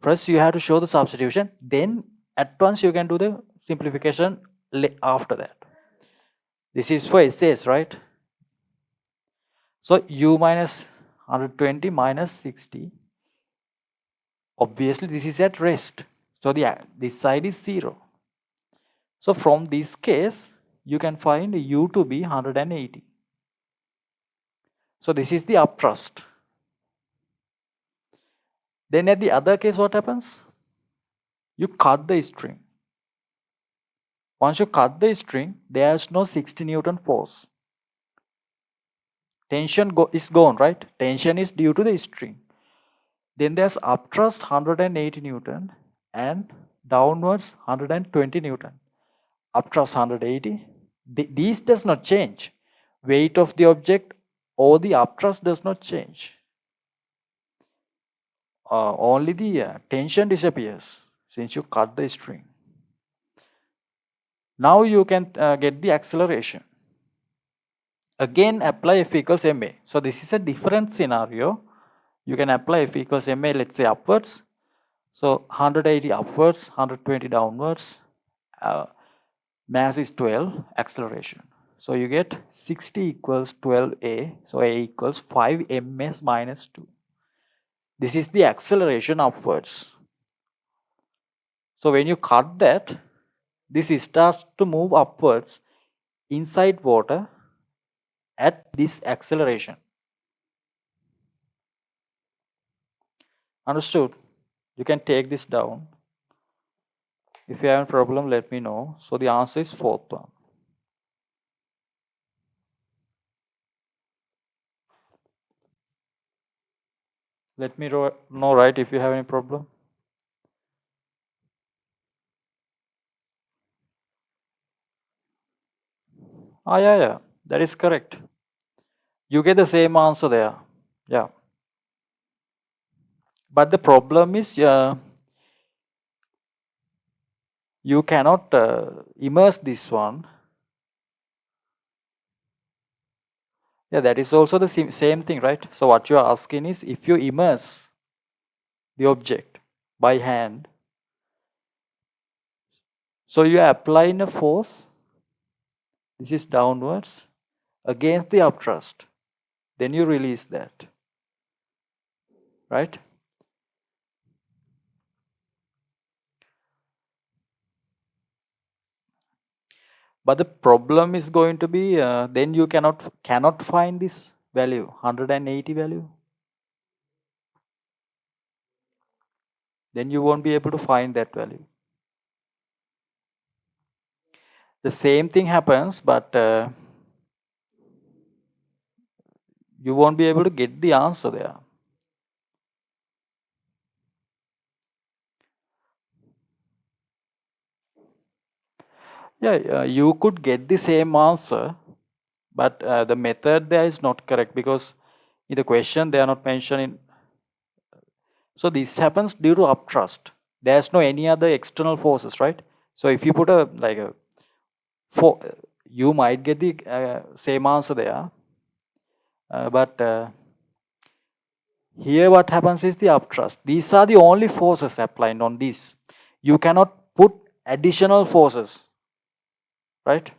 Speaker 1: First, you have to show the substitution. Then, at once, you can do the simplification after that. This is for essays, right? So, U minus 120 minus 60. Obviously, this is at rest. So, this side is 0. So, from this case, you can find U to be 180. So, this is the upthrust. Then at the other case, what happens? You cut the string. Once you cut the string, there is no 60 Newton force. Tension is gone, right? Tension is due to the string. Then there's upthrust 180 Newton and downwards 120 Newton. Upthrust 180. These does not change. Weight of the object or the upthrust does not change. Only the tension disappears since you cut the string. Now you can get the acceleration. Again, apply F equals ma. So this is a different scenario. You can apply F equals ma, let's say upwards. So 180 upwards, 120 downwards. Mass is 12, acceleration. So you get 60 equals 12a. So a equals 5 ms minus 2. This is the acceleration upwards. So when you cut that, this starts to move upwards inside water at this acceleration. Understood? You can take this down. If you have a problem, let me know. So the answer is fourth one. Let me know, right, if you have any problem. Yeah. That is correct. You get the same answer there. Yeah. But the problem is you cannot immerse this one. Yeah, that is also the same thing, right? So what you are asking is if you immerse the object by hand, so you are applying a force, this is downwards, against the upthrust. Then you release that, right? But the problem is going to be then you cannot find this value 180 value. Then you won't be able to find that value. The same thing happens, but you won't be able to get the answer there. Yeah, you could get the same answer, but the method there is not correct because in the question they are not mentioning. So this happens due to uptrust. There's no any other external forces, right? So if you put a like a for you might get the same answer there, but here what happens is the uptrust. These are the only forces applied on this. You cannot put additional forces, right?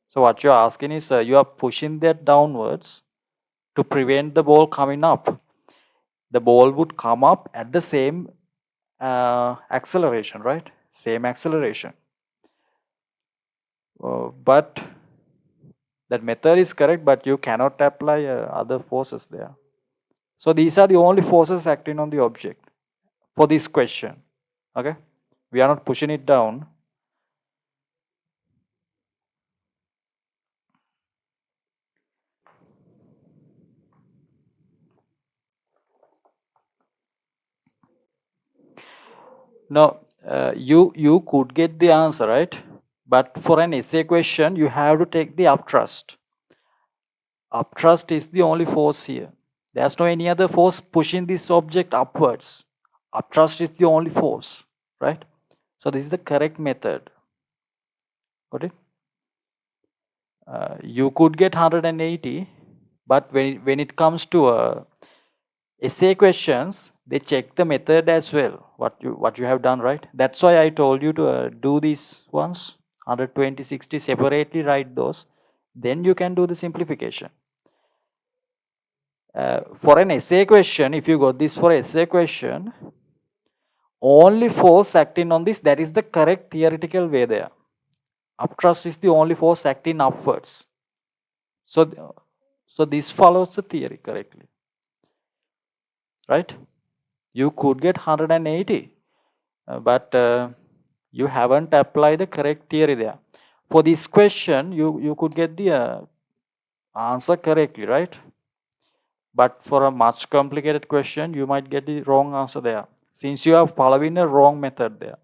Speaker 1: So what you're asking is you are pushing that downwards to prevent the ball coming up. The ball would come up at the same acceleration, right? Same acceleration. But that method is correct, but you cannot apply other forces there. So these are the only forces acting on the object for this question. Okay, we are not pushing it down. No, you could get the answer, right? But for an essay question, you have to take the upthrust. Upthrust is the only force here. There's no any other force pushing this object upwards. Upthrust is the only force, right? So this is the correct method. Got it? You could get 180, but when it comes to essay questions, they check the method as well. What you have done, right? That's why I told you to do these ones 120, 60 separately. Write those, then you can do the simplification. For an essay question, if you got this for essay question, only force acting on this, that is the correct theoretical way there. Upthrust is the only force acting upwards. So this follows the theory correctly, right? You could get 180, but you haven't applied the correct theory there. For this question, you could get the answer correctly, right? But for a much complicated question, you might get the wrong answer there, since you are following a wrong method there.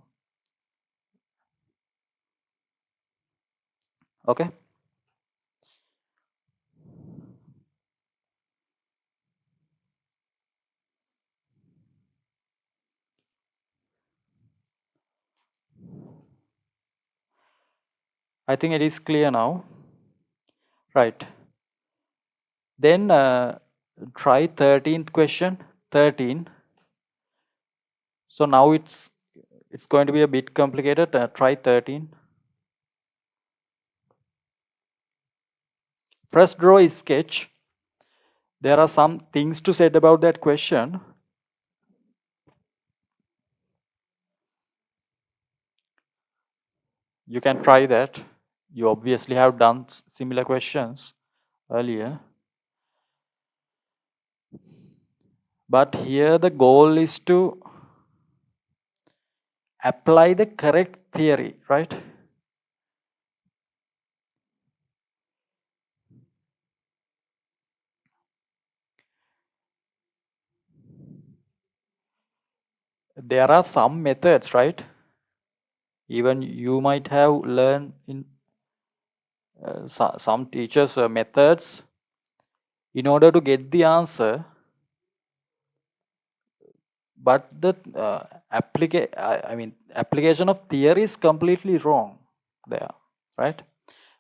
Speaker 1: Okay. I think it is clear now. Right. Then try 13th question. 13. So now it's going to be a bit complicated. Try 13. First draw is sketch. There are some things to say about that question. You can try that. You obviously have done similar questions earlier. But here the goal is to apply the correct theory, right? There are some methods, right? Even you might have learned in some teachers' methods in order to get the answer, but the application of theory is completely wrong there, right?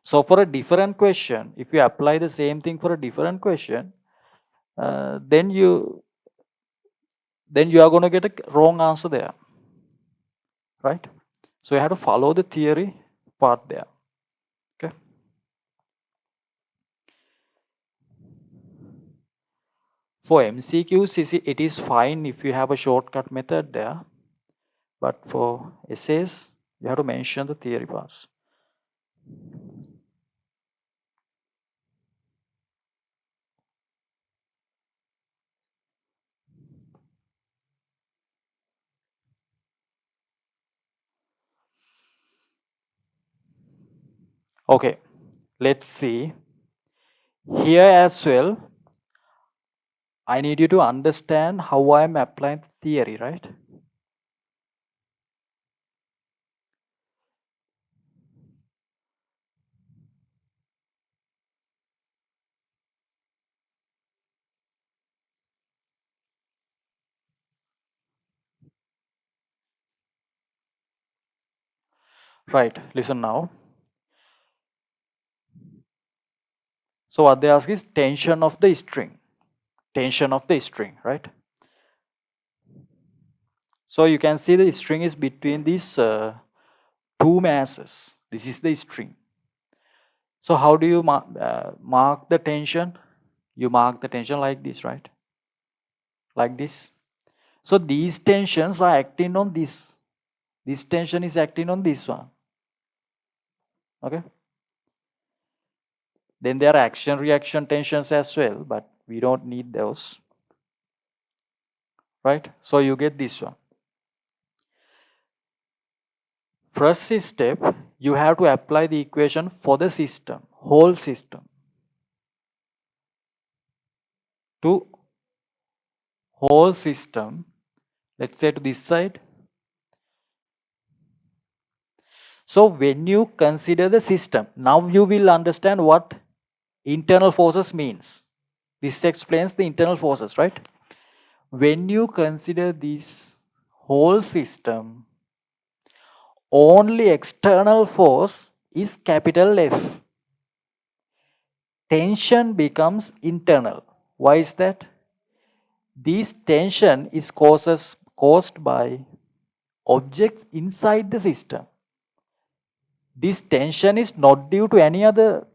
Speaker 1: So for a different question, if you apply the same thing for a different question, then you are going to get a wrong answer there, right? So you have to follow the theory part there. Okay. For MCQs, it is fine if you have a shortcut method there, but for essays, you have to mention the theory parts. Okay, let's see. Here as well, I need you to understand how I am applying theory, right? Right, listen now. So what they ask is tension of the string. Tension of the string, right? So you can see the string is between these two masses. This is the string. So how do you mark the tension? You mark the tension like this, right? Like this. So these tensions are acting on this. This tension is acting on this one. Okay. Then there are action reaction tensions as well, but we don't need those. Right? So you get this one. First step, you have to apply the equation for the system, whole system, to whole system, let's say to this side. So when you consider the system, now you will understand what internal forces means. This explains the internal forces, right? When you consider this whole system, only external force is capital F. Tension becomes internal. Why is that? This tension is caused by objects inside the system. This tension is not due to any other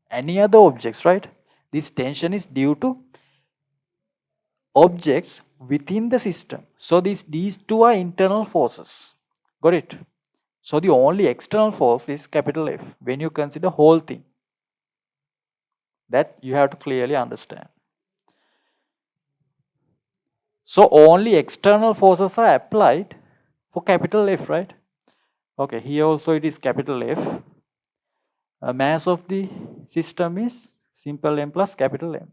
Speaker 1: objects, right? This tension is due to objects within the system. So these two are internal forces. Got it? So the only external force is capital F when you consider whole thing. That you have to clearly understand. So only external forces are applied for capital F, right? Okay, here also it is capital F. Mass of the system is simple M plus capital M.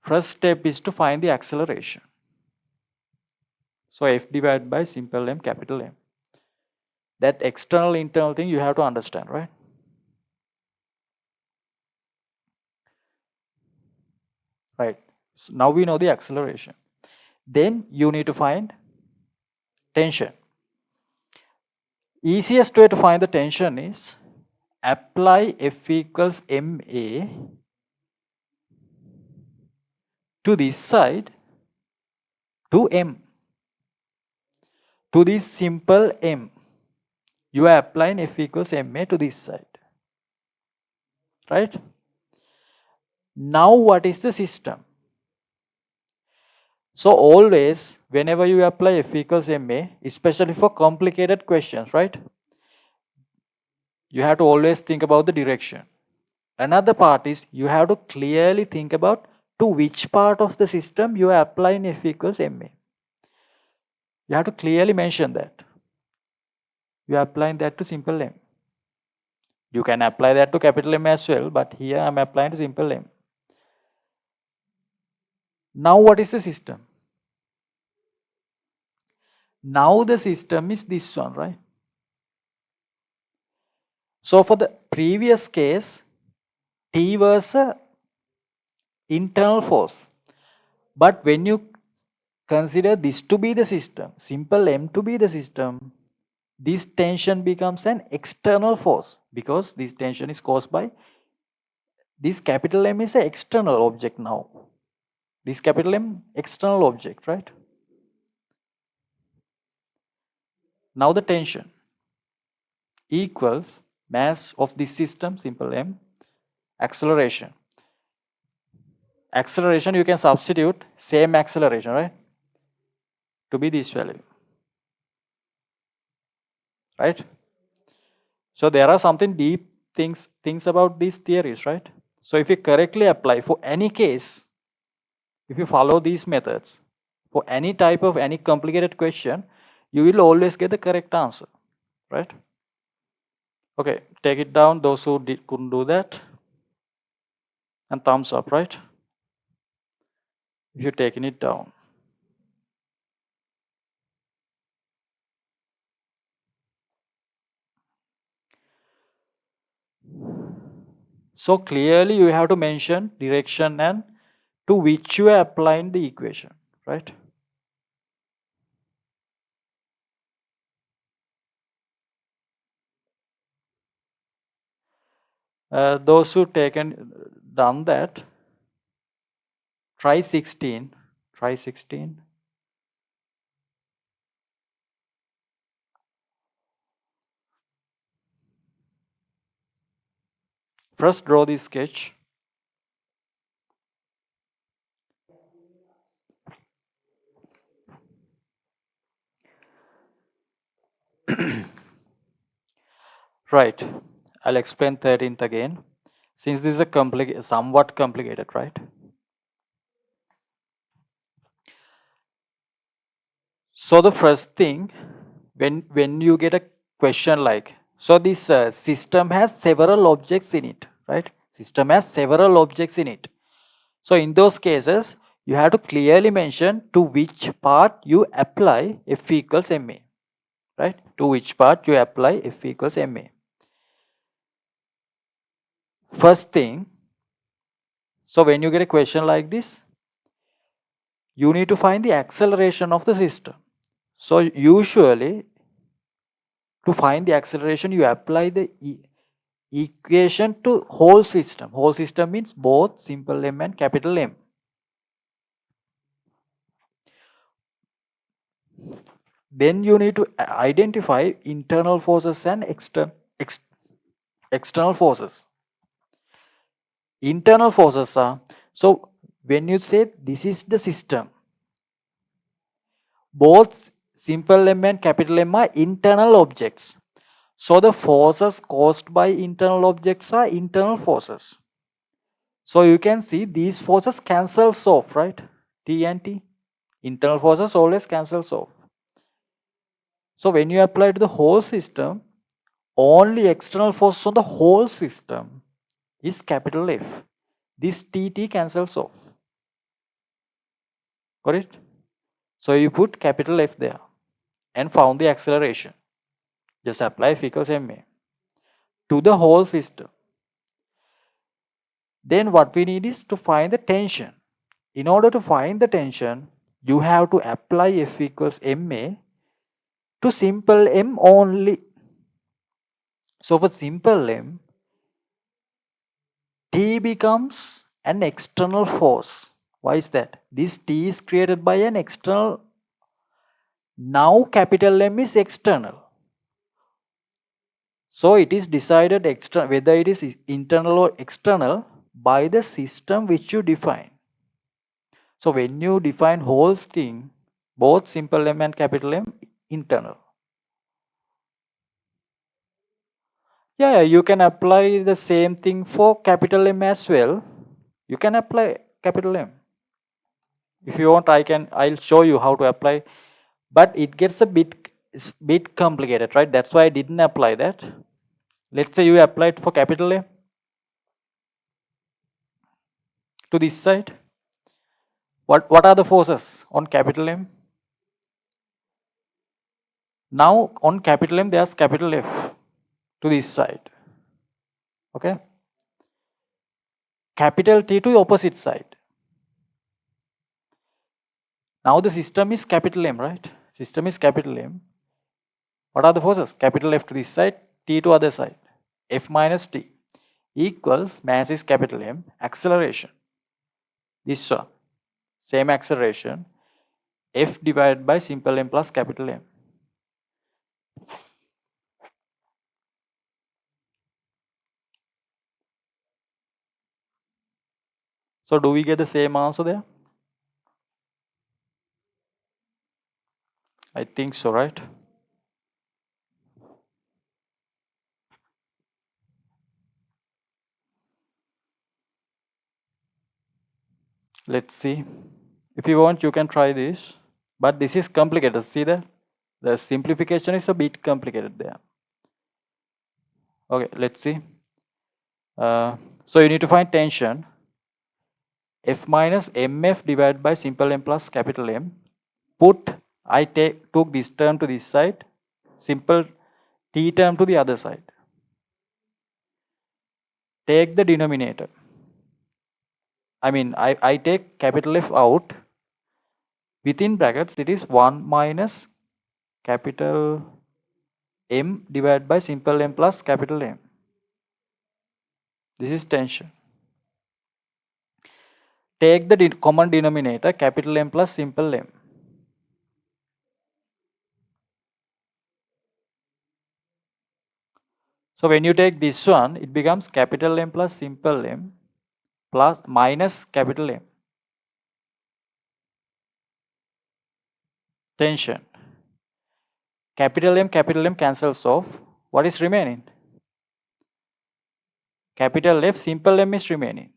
Speaker 1: First step is to find the acceleration. So F divided by simple M capital M. That external internal thing you have to understand, right? Right. So now we know the acceleration. Then you need to find tension. Easiest way to find the tension is apply F equals MA to this side to M. To this simple M. You are applying F equals MA to this side. Right? Now what is the system? So always, whenever you apply F equals MA, especially for complicated questions, right? You have to always think about the direction. Another part is you have to clearly think about to which part of the system you are applying F equals MA. You have to clearly mention that. You are applying that to simple M. You can apply that to capital M as well, but here I am applying to simple M. Now what is the system? Now the system is this one, right? So for the previous case, T was a internal force. But when you consider this to be the system, simple M to be the system, this tension becomes an external force because this tension is caused by this capital M is an external object now. This capital M external object, right? Now the tension equals mass of this system, simple M, acceleration. Acceleration you can substitute same acceleration, right? To be this value. Right? So there are something deep things about these theories, right? So if you correctly apply for any case, if you follow these methods, for any type of any complicated question, you will always get the correct answer, right? Okay, take it down, those who couldn't do that. And thumbs up, right? If you're taking it down. So clearly you have to mention direction and to which you are applying the equation, right? Those who done that, try 16. Try 16. First draw the sketch. Right. I'll explain 13th again. Since this is a somewhat complicated, right? So the first thing, when you get a question like, so this system has several objects in it, right? System has several objects in it. So in those cases, you have to clearly mention to which part you apply F equals ma, right? To which part you apply F equals ma. First thing, so when you get a question like this, you need to find the acceleration of the system. So usually, to find the acceleration, you apply the equation to whole system. Whole system means both simple M and capital M. Then you need to identify internal forces and external forces. Internal forces are, so when you say this is the system, both simple M and capital M are internal objects. So the forces caused by internal objects are internal forces. So you can see these forces cancels off, right? T and T. Internal forces always cancels off. So when you apply to the whole system, only external force on the whole system is capital F. This TT cancels off. Got it? So you put capital F there and found the acceleration. Just apply F equals ma to the whole system. Then what we need is to find the tension. In order to find the tension, you have to apply F equals ma to simple M only. So for simple M, T becomes an external force. Why is that? This T is created by an external. Now capital M is external. So it is decided whether it is internal or external by the system which you define. So when you define whole thing, both simple M and capital M, internal. Yeah, you can apply the same thing for capital M as well. You can apply capital M. If you want, I'll show you how to apply, but it gets a bit complicated, right? That's why I didn't apply that. Let's say you applied for capital M to this side. What are the forces on capital M? Now on capital M, there's capital F to this side. Okay. Capital T to the opposite side. Now the system is capital M, right? System is capital M. What are the forces? Capital F to this side, T to other side. F minus T equals mass is capital M, acceleration. This one, same acceleration, F divided by simple M plus capital M. So do we get the same answer there? I think so, right? Let's see. If you want, you can try this. But this is complicated. See that? The simplification is a bit complicated there. Okay, let's see. So you need to find tension. F minus mf divided by simple M plus capital M. I took this term to this side, simple t term to the other side. Take the denominator. I take capital F out. Within brackets, it is 1 minus capital M divided by simple M plus capital M. This is tension. Take the common denominator, capital M plus simple M. So when you take this one, it becomes capital M plus simple M plus minus capital M. Tension. Capital M cancels off. What is remaining? Capital F, simple M is remaining.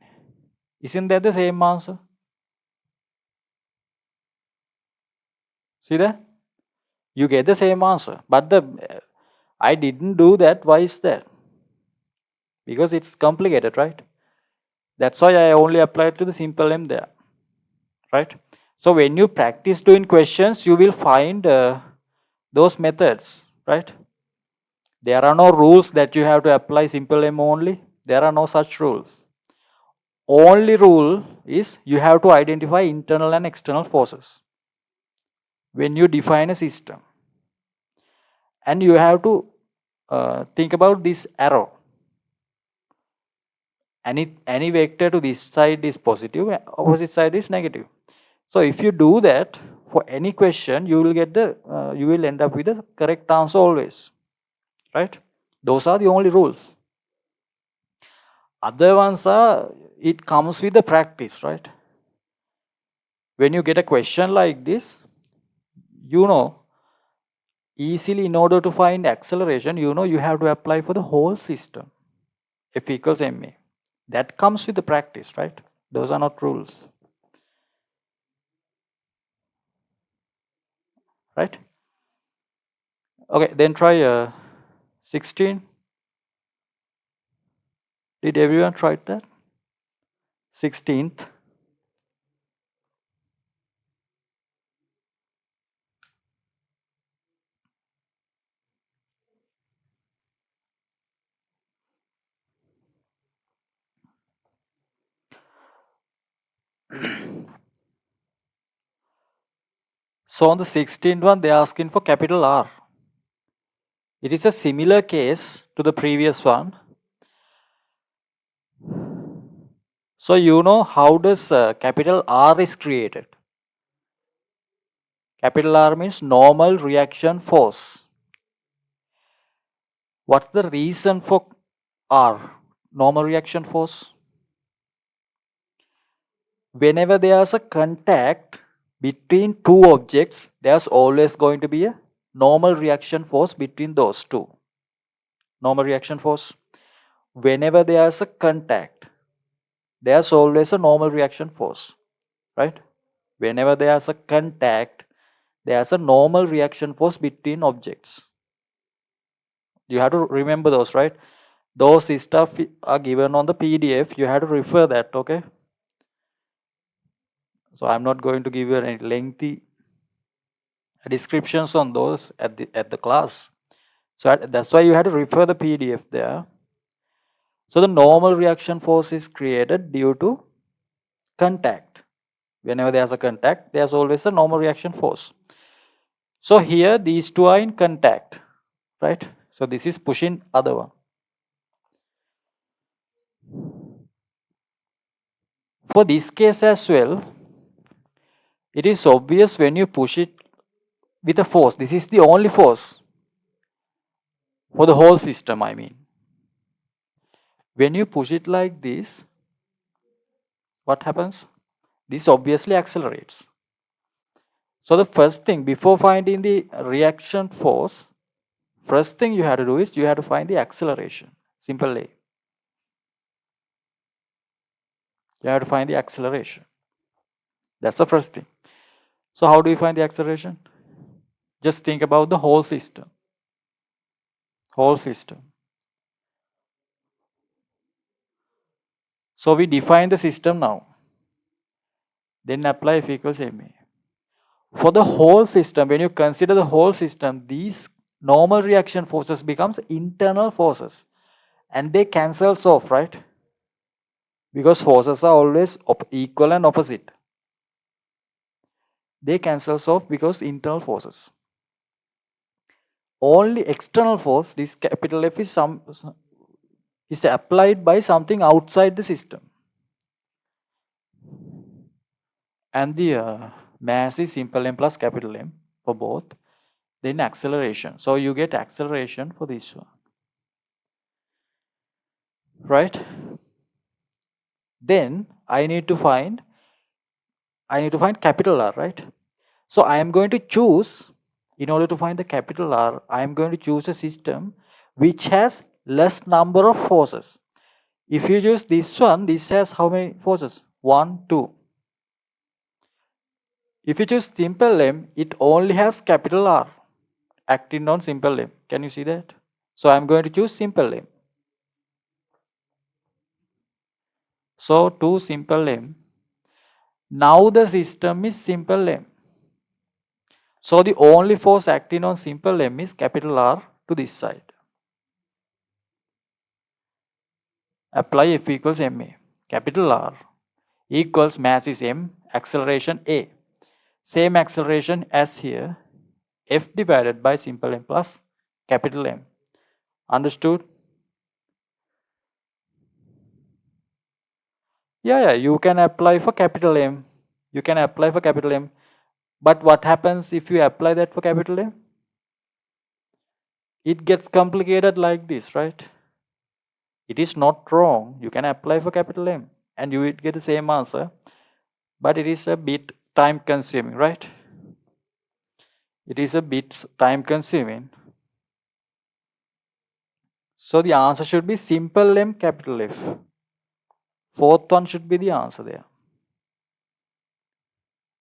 Speaker 1: Isn't that the same answer? See that? You get the same answer. But I didn't do that. Why is that? Because it's complicated, right? That's why I only applied to the simple M there. Right? So when you practice doing questions, you will find those methods, right? There are no rules that you have to apply simple M only. There are no such rules. Only rule is you have to identify internal and external forces when you define a system. And you have to think about this arrow. Any vector to this side is positive, opposite side is negative. So if you do that for any question, you will end up with the correct answer always, right? Those are the only rules. Other ones are, it comes with the practice, right? When you get a question like this, easily in order to find acceleration, you have to apply for the whole system. F equals ma. That comes with the practice, right? Those are not rules. Right? Okay, then try 16. Did everyone try that? 16th. So on the 16th one, they are asking for capital R. It is a similar case to the previous one. So you know how does capital R is created? Capital R means normal reaction force. What's the reason for R, normal reaction force? Whenever there's a contact between two objects, there's always going to be a normal reaction force between those two. Normal reaction force. Whenever there's a contact, there's always a normal reaction force, right? Whenever there's a contact, there's a normal reaction force between objects. You have to remember those, right? Those stuff are given on the PDF. You have to refer that, okay? So I'm not going to give you any lengthy descriptions on those at the class. So that's why you have to refer the PDF there. So the normal reaction force is created due to contact. Whenever there's a contact, there's always a normal reaction force. So here these two are in contact, right? So this is pushing other one. For this case as well, it is obvious when you push it with a force. This is the only force for the whole system, I mean. When you push it like this, what happens? This obviously accelerates. So the first thing, before finding the reaction force, first thing you have to do is you have to find the acceleration. Simple A. You have to find the acceleration. That's the first thing. So how do you find the acceleration? Just think about the whole system. Whole system. So we define the system now. Then apply F equals ma. For the whole system, when you consider the whole system, these normal reaction forces becomes internal forces. And they cancels off, right? Because forces are always equal and opposite. They cancels off because internal forces. Only external force, this capital F is applied by something outside the system. And the mass is simple M plus capital M for both. Then acceleration. So you get acceleration for this one. Right? Then I need to find capital R, right? So I am going to choose, in order to find the capital R, I am going to choose a system which has less number of forces. If you choose this one, this has how many forces? 1, 2. If you choose simple M, it only has capital R acting on simple M. Can you see that? So I am going to choose simple M. So to simple M. Now the system is simple M. So the only force acting on simple M is capital R to this side. Apply F equals ma. Capital R equals mass is m, acceleration a. Same acceleration as here, F divided by simple M plus capital M. Understood? Yeah, you can apply for capital M. You can apply for capital M. But what happens if you apply that for capital M? It gets complicated like this, right? It is not wrong. You can apply for capital M and you will get the same answer. But it is a bit time consuming, right? It is a bit time consuming. So the answer should be simple M, capital F. Fourth one should be the answer there.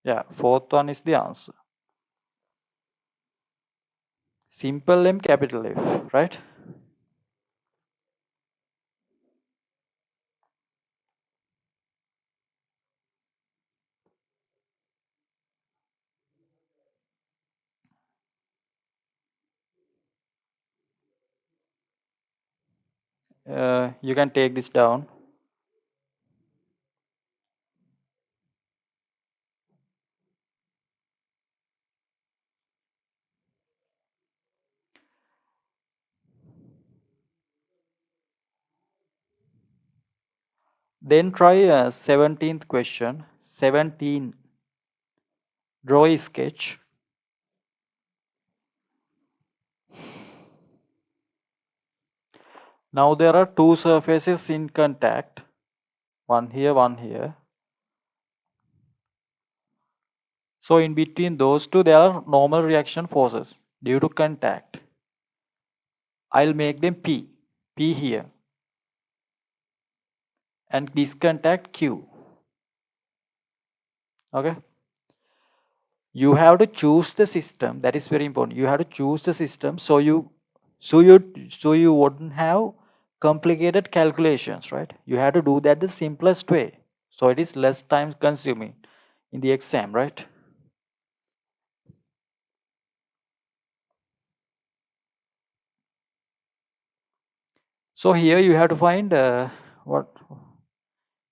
Speaker 1: Yeah, fourth one is the answer. Simple M, capital F, right? You can take this down. Then try a 17th question. 17. Draw a sketch. Now there are two surfaces in contact. One here, one here. So in between those two, there are normal reaction forces due to contact. I'll make them P. P here. And this contact Q. Okay. You have to choose the system. That is very important. You have to choose the system so you wouldn't have complicated calculations, right? You have to do that the simplest way. So it is less time consuming in the exam, right? So here you have to find what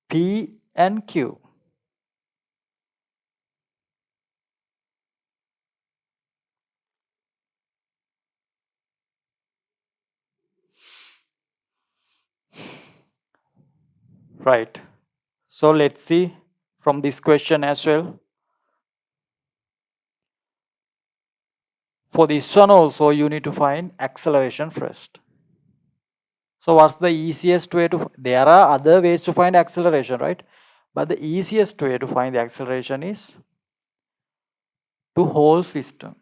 Speaker 1: P and Q. Right. So let's see from this question as well. For this one also, you need to find acceleration first. So what's the easiest way to, there are other ways to find acceleration, right? But the easiest way to find the acceleration is to whole system.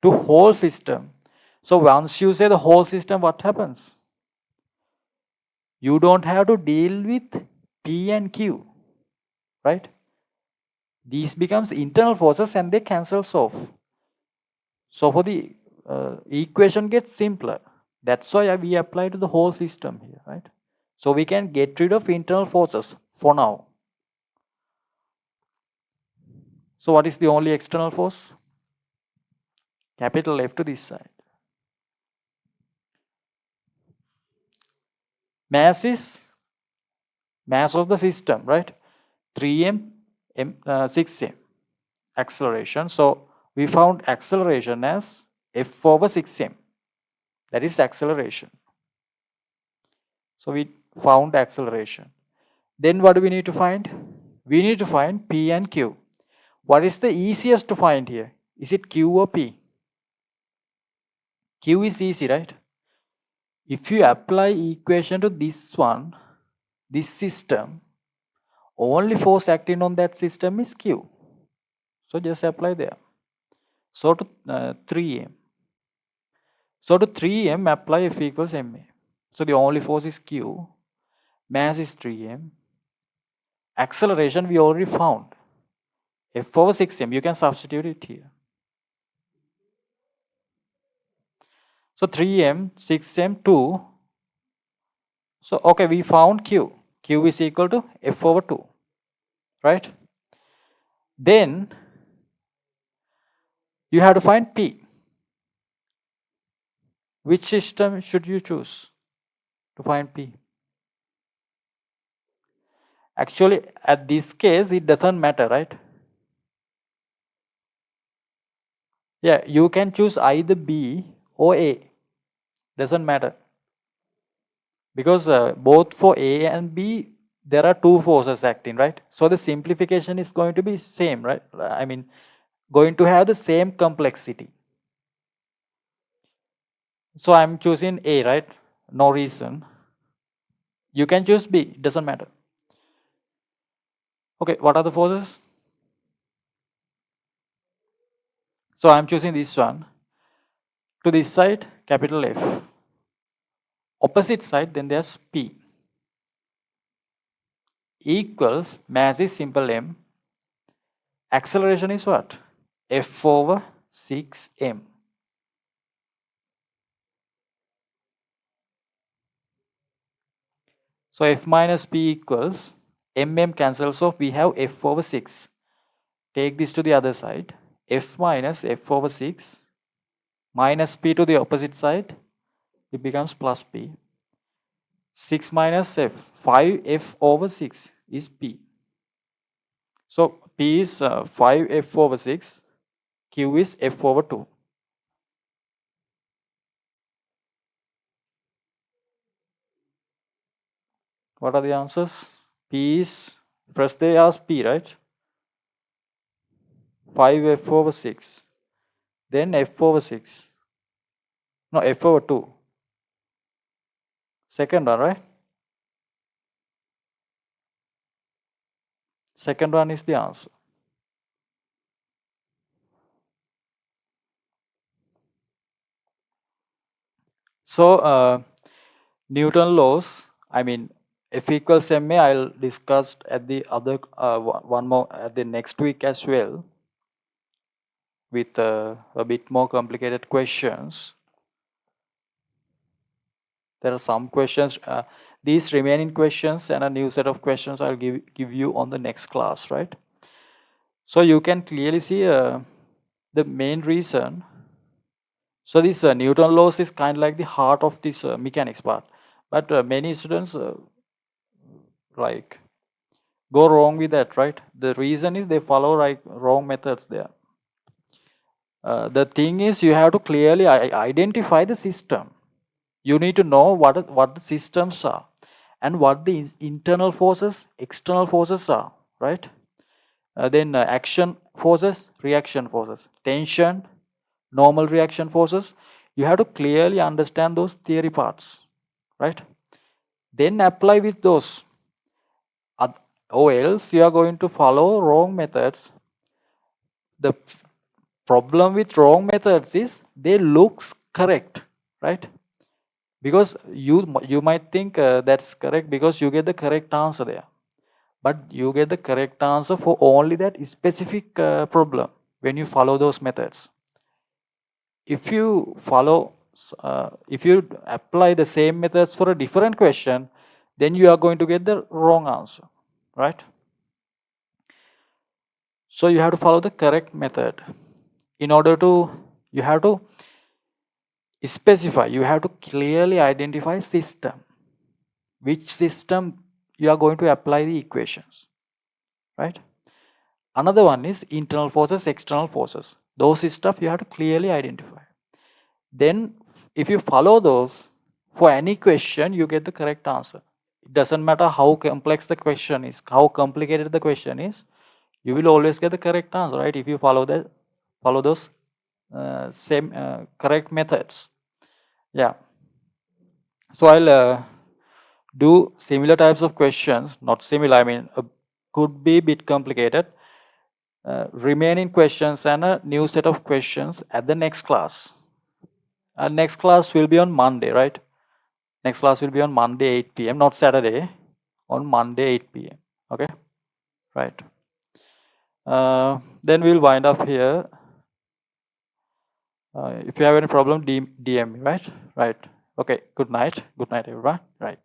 Speaker 1: To whole system. So once you say the whole system, what happens? You don't have to deal with P and Q, right? These becomes internal forces and they cancels off. So for the equation gets simpler. That's why we apply to the whole system here, right? So we can get rid of internal forces for now. So what is the only external force? Capital F to this side. Mass is mass of the system, right? 3m, 6m. Acceleration. So we found acceleration as F over 6m. That is acceleration. So we found acceleration. Then what do we need to find? We need to find P and Q. What is the easiest to find here? Is it Q or P? Q is easy, right? If you apply equation to this one, this system, only force acting on that system is Q. So just apply there. So to 3m. So to 3m, apply F equals ma. So the only force is Q. Mass is 3m. Acceleration we already found. F over 6m, you can substitute it here. So 3m, 6m, 2. So okay, we found Q. Q is equal to F over 2. Right? Then you have to find P. Which system should you choose to find P? Actually, at this case, it doesn't matter, right? Yeah, you can choose either B or A. Doesn't matter. Because both for A and B, there are two forces acting, right? So the simplification is going to be same, right? I mean, going to have the same complexity. So I'm choosing A, right? No reason. You can choose B, it doesn't matter. Okay, what are the forces? So I'm choosing this one. To this side, capital F. Opposite side, then there's P. Equals, mass is simple m. Acceleration is what? F over 6m. So F minus P equals, mm cancels off, we have F over 6. Take this to the other side. F minus F over 6 minus P to the opposite side, it becomes plus P. 6 minus F, 5F over 6 is P. So P is 5F over 6, Q is F over 2. What are the answers? P is, first they ask P, right? 5F over 6. Then F over 6. No, F over 2. Second one, right? Second one is the answer. So, Newton laws, I mean, F equals ma, I'll discuss at the other, one more at the next week as well, with a bit more complicated questions. There are some questions, these remaining questions and a new set of questions I'll give you on the next class, right? So you can clearly see the main reason. So this Newton laws is kind of like the heart of this mechanics part. But many students like go wrong with that, right? The reason is they follow like wrong methods there. The thing is you have to clearly identify the system. You need to know what the systems are and what the internal forces, external forces are, right? Then action forces, reaction forces, tension, normal reaction forces. You have to clearly understand those theory parts, right? Then apply with those, or else you are going to follow wrong methods. The problem with wrong methods is they looks correct, right? Because you might think that's correct because you get the correct answer there, but you get the correct answer for only that specific problem when you follow those methods. If you follow, if you apply the same methods for a different question, then you are going to get the wrong answer, right? So you have to follow the correct method. In order to, you have to specify, you have to clearly identify system, which system you are going to apply the equations, right? Another one is internal forces, external forces. Those stuff you have to clearly identify. Then if you follow those, for any question you get the correct answer. It doesn't matter how complex the question is, how complicated the question is, you will always get the correct answer, right? If you follow those same correct methods. Yeah. So I'll do similar types of questions, not similar, I mean, could be a bit complicated. Remaining questions and a new set of questions at the next class. Next class will be on Monday, right? Next class will be on Monday 8 p.m. not Saturday, on Monday 8 p.m. Okay, right. Then we'll wind up here. If you have any problem, DM me, right? Okay, good night everyone. Right.